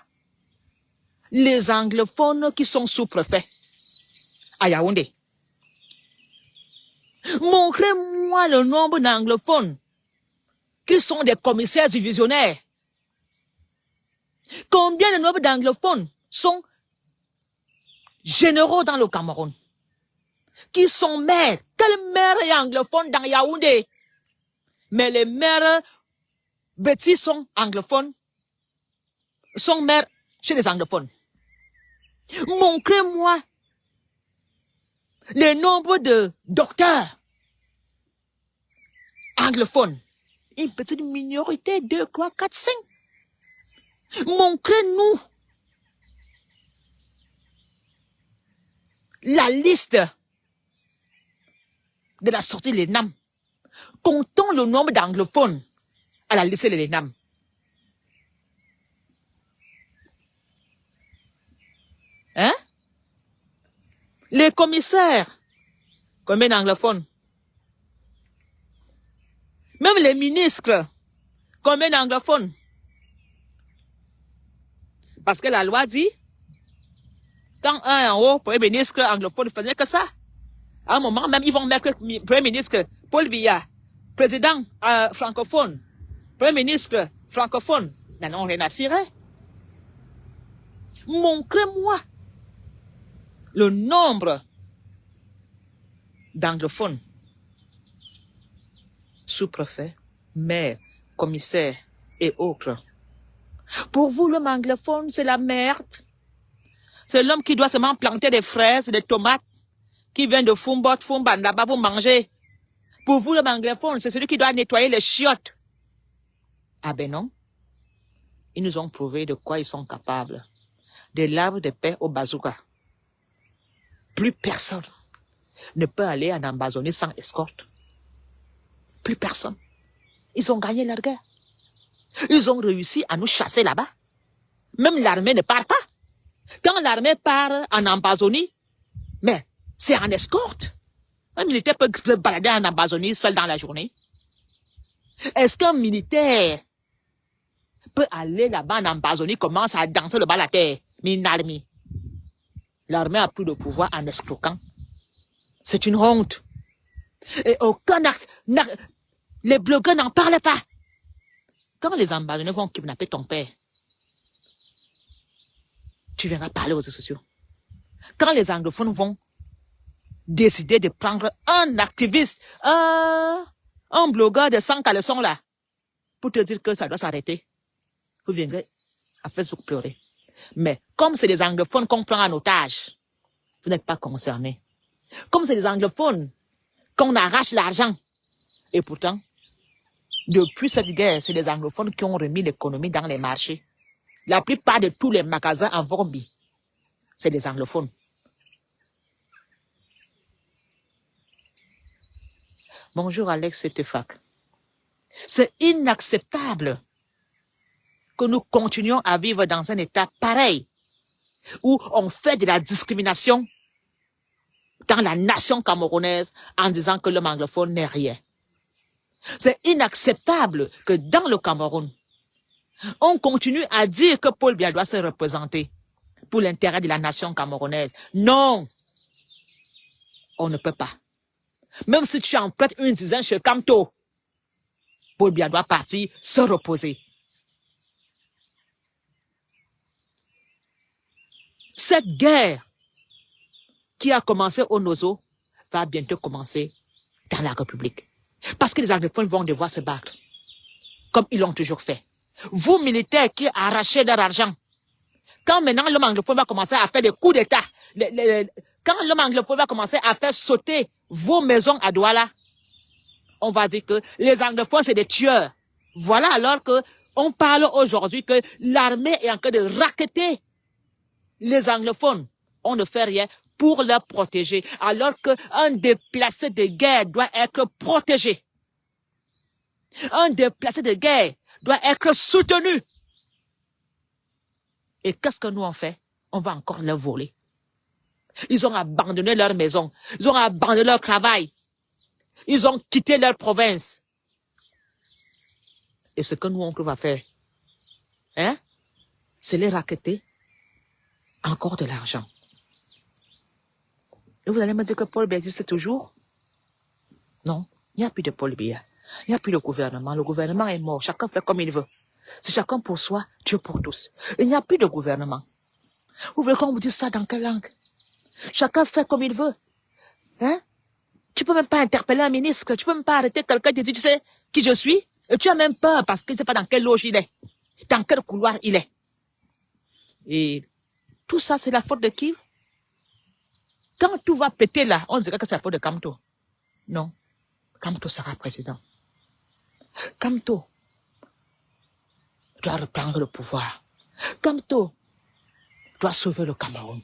les anglophones qui sont sous-préfets à Yaoundé. Montrez-moi le nombre d'anglophones qui sont des commissaires divisionnaires. Combien de nombre d'anglophones sont généraux dans le Cameroun? Qui sont maires? Quel maire est anglophone dans Yaoundé? Mais les maires bêtis sont anglophones, sont maires chez les anglophones. Montrez-moi le nombre de docteurs anglophones. Une petite minorité, 2, 3, 4, 5. Montrez-nous la liste de la sortie de l'ENAM. Comptons le nombre d'anglophones à la liste de l'ENAM. Hein? Les commissaires, combien d'anglophones? Même les ministres, combien d'anglophones? Parce que la loi dit, quand un en haut, premier ministre anglophone ne faisait que ça. À un moment même, ils vont mettre premier ministre Paul Biya, président francophone, premier ministre francophone. N'en ont rien à cirer. Montrez-moi le nombre d'anglophones, sous-préfets, maires, commissaires et autres. Pour vous, l'homme anglophone, c'est la merde. C'est l'homme qui doit seulement planter des fraises, des tomates, qui vient de Fumbot, Fumban, là-bas pour manger. Pour vous, l'homme anglophone, c'est celui qui doit nettoyer les chiottes. Ah ben non. Ils nous ont prouvé de quoi ils sont capables. De l'arbre de paix au bazooka. Plus personne ne peut aller en Amazonie sans escorte. Plus personne. Ils ont gagné leur guerre. Ils ont réussi à nous chasser là-bas. Même l'armée ne part pas. Quand l'armée part en Amazonie, mais c'est en escorte. Un militaire peut se balader en Amazonie seul dans la journée. Est-ce qu'un militaire peut aller là-bas en Amazonie, commence à danser le bas de la terre? Mais une armée. L'armée a plus de pouvoir en escroquant. C'est une honte. Et aucun acte, les blogueurs n'en parlent pas. Quand les Amazoniens vont kidnapper ton père, tu viendras parler aux réseaux sociaux. Quand les anglophones vont décider de prendre un activiste, un blogueur de 100 caleçons là, pour te dire que ça doit s'arrêter, vous viendrez à Facebook pleurer. Mais comme c'est des anglophones qu'on prend en otage, vous n'êtes pas concernés. Comme c'est des anglophones qu'on arrache l'argent. Et pourtant, depuis cette guerre, c'est les anglophones qui ont remis l'économie dans les marchés. La plupart de tous les magasins en Vorbi, c'est des anglophones. Bonjour Alex Tefak. C'est inacceptable que nous continuions à vivre dans un état pareil, où on fait de la discrimination dans la nation camerounaise en disant que l'homme anglophone n'est rien. C'est inacceptable que dans le Cameroun, on continue à dire que Paul Biya doit se représenter pour l'intérêt de la nation camerounaise. Non, on ne peut pas. Même si tu empruntes une dizaine chez Camto, Paul Biya doit partir se reposer. Cette guerre qui a commencé au Nozo va bientôt commencer dans la République. Parce que les anglophones vont devoir se battre, comme ils l'ont toujours fait. Vous, militaires qui arrachez leur argent, quand maintenant l'homme anglophone va commencer à faire des coups d'État, quand l'homme anglophone va commencer à faire sauter vos maisons à Douala, on va dire que les anglophones, c'est des tueurs. Voilà alors que on parle aujourd'hui que l'armée est en train de racketter les anglophones. On ne fait rien pour leur protéger, alors qu'un déplacé de guerre doit être protégé. Un déplacé de guerre doit être soutenu. Et qu'est-ce que nous on fait? On va encore leur voler. Ils ont abandonné leur maison. Ils ont abandonné leur travail. Ils ont quitté leur province. Et ce que nous on va faire, hein, c'est les racketter encore de l'argent. Et vous allez me dire que Paul Biya existe toujours? Non, il n'y a plus de Paul Biya. Il n'y a plus de gouvernement. Le gouvernement est mort. Chacun fait comme il veut. C'est chacun pour soi, Dieu pour tous. Il n'y a plus de gouvernement. Vous voulez qu'on vous dise ça dans quelle langue? Chacun fait comme il veut. Hein? Tu peux même pas interpeller un ministre. Tu peux même pas arrêter quelqu'un qui dit, tu sais qui je suis? Et tu as même peur parce que tu ne sais pas dans quelle loge il est. Dans quel couloir il est. Et tout ça, c'est la faute de qui? Quand tout va péter là, on dirait que c'est la faute de Camto. Non. Camto sera président. Camto doit reprendre le pouvoir. Camto doit sauver le Cameroun.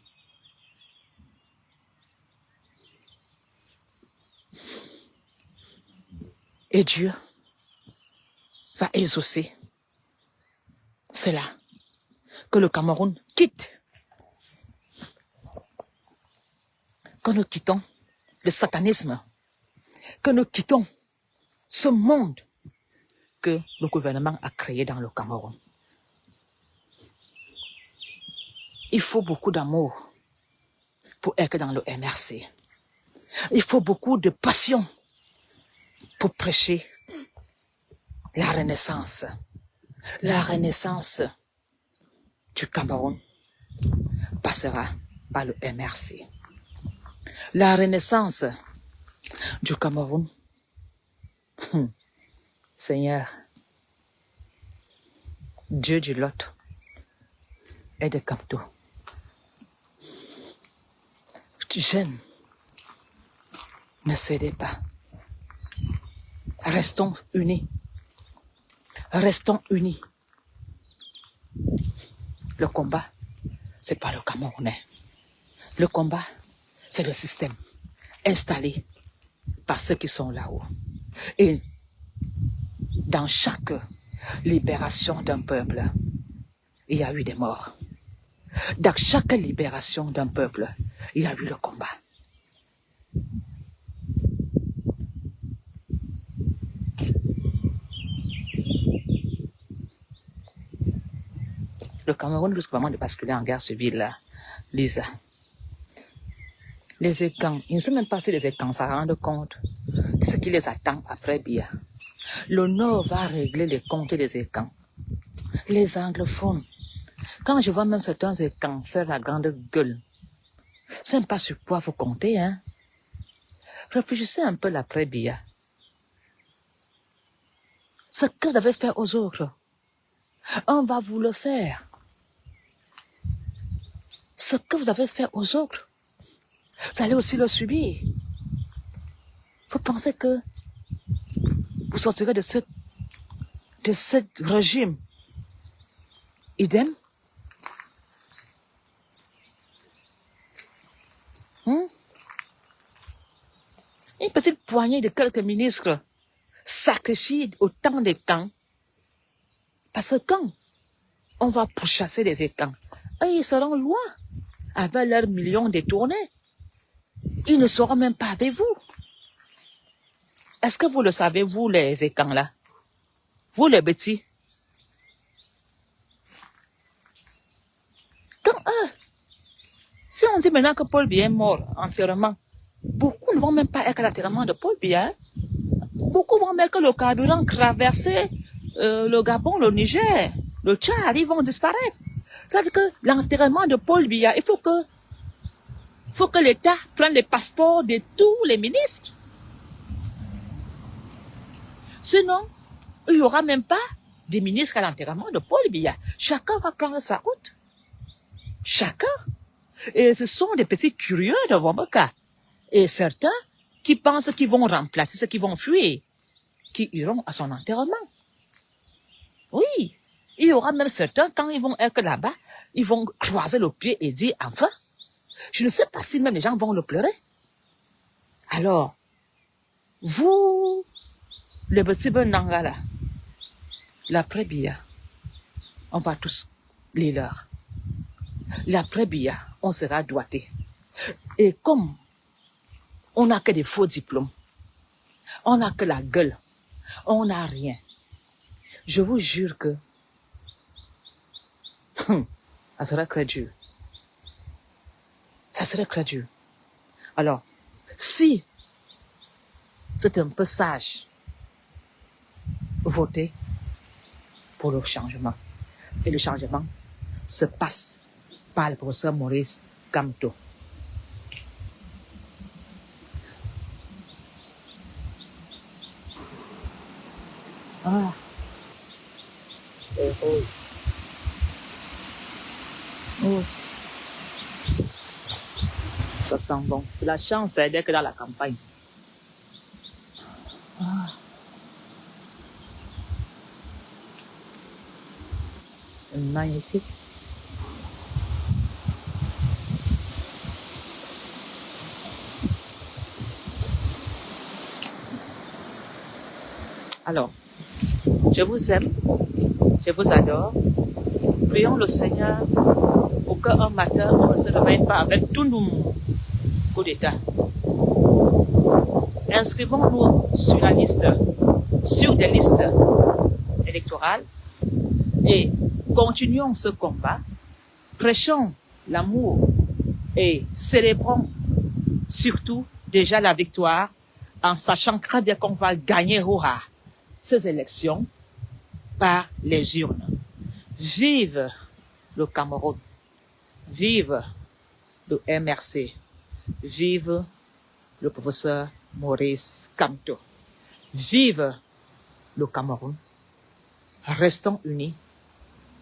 Et Dieu va exaucer. C'est là que le Cameroun quitte. Que nous quittons le satanisme. Que nous quittons ce monde que le gouvernement a créé dans le Cameroun. Il faut beaucoup d'amour pour être dans le MRC. Il faut beaucoup de passion pour prêcher la renaissance. La renaissance du Cameroun passera par le MRC. La renaissance du Cameroun, Seigneur, Dieu du Lot et de Camto. Jeunes, ne cédez pas. Restons unis. Restons unis. Le combat, c'est pas le Camerounais. Le combat, c'est le système installé par ceux qui sont là-haut. Et dans chaque libération d'un peuple, il y a eu des morts. Dans chaque libération d'un peuple, il y a eu le combat. Le Cameroun risque vraiment de basculer en guerre civile, là. Lisa. Les écans, ils ne savent même pas si les écans s'en rendent compte de ce qui les attend après Biya. Le Nord va régler les comptes des écans. Les anglophones. Quand je vois même certains écans faire la grande gueule, c'est même pas sur quoi vous comptez, hein. Réfléchissez un peu l'après Biya. Ce que vous avez fait aux autres, on va vous le faire. Ce que vous avez fait aux autres, vous allez aussi le subir. Vous pensez que vous sortirez de ce régime? Idem? Une petite poignée de quelques ministres sacrifient autant de temps. Parce que quand on va pourchasser les étangs, eux, ils seront loin avec leurs millions détournés. Ils ne seront même pas avec vous. Est-ce que vous le savez, vous, les étangs là? Vous, les petits? Quand si on dit maintenant que Paul Biya est mort entièrement, beaucoup ne vont même pas être à l'enterrement de Paul Biya. Beaucoup vont mettre que le carburant traverser le Gabon, le Niger, le Tchad, ils vont disparaître. C'est-à-dire que l'enterrement de Paul Biya, il faut que l'État prenne les passeports de tous les ministres. Sinon, il n'y aura même pas des ministres à l'enterrement de Paul Biya. Chacun va prendre sa route. Chacun. Et ce sont des petits curieux de Wambaka. Et certains qui pensent qu'ils vont remplacer ceux qui vont fuir, qui iront à son enterrement. Oui. Il y aura même certains, quand ils vont être là-bas, ils vont croiser le pied et dire, enfin, je ne sais pas si même les gens vont le pleurer. Alors, vous, les petits Nanga là, l'après Biya, on va tous les leurs. L'après Biya, on sera doigté. Et comme on n'a que des faux diplômes, on n'a que la gueule, on n'a rien. Je vous jure que ça serait très dur. Ça serait très dur. Alors, si c'est un peu sage, votez pour le changement. Et le changement se passe par le professeur Maurice Kamto. Ah, les roses. Oh. Ça sent bon. C'est la chance d'être dans la campagne. Ah. C'est magnifique. Alors, je vous aime, je vous adore. Prions le Seigneur pour qu'un matin, on ne se réveille pas avec tout nous coup d'État. Inscrivons-nous sur la liste, sur des listes électorales et continuons ce combat. Prêchons l'amour et célébrons surtout déjà la victoire en sachant très bien qu'on va gagner ces élections par les urnes. Vive le Cameroun, vive le MRC, vive le professeur Maurice Kamto, vive le Cameroun. Restons unis,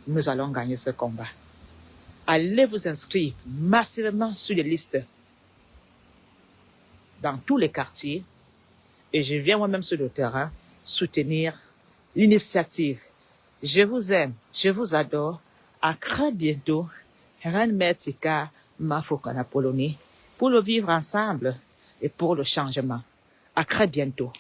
nous allons gagner ce combat. Allez vous inscrire massivement sur les listes dans tous les quartiers et je viens moi-même sur le terrain soutenir l'initiative. Je vous aime, je vous adore. À très bientôt. Ren Mertika Mafokana Poloni pour le vivre ensemble et pour le changement. À très bientôt.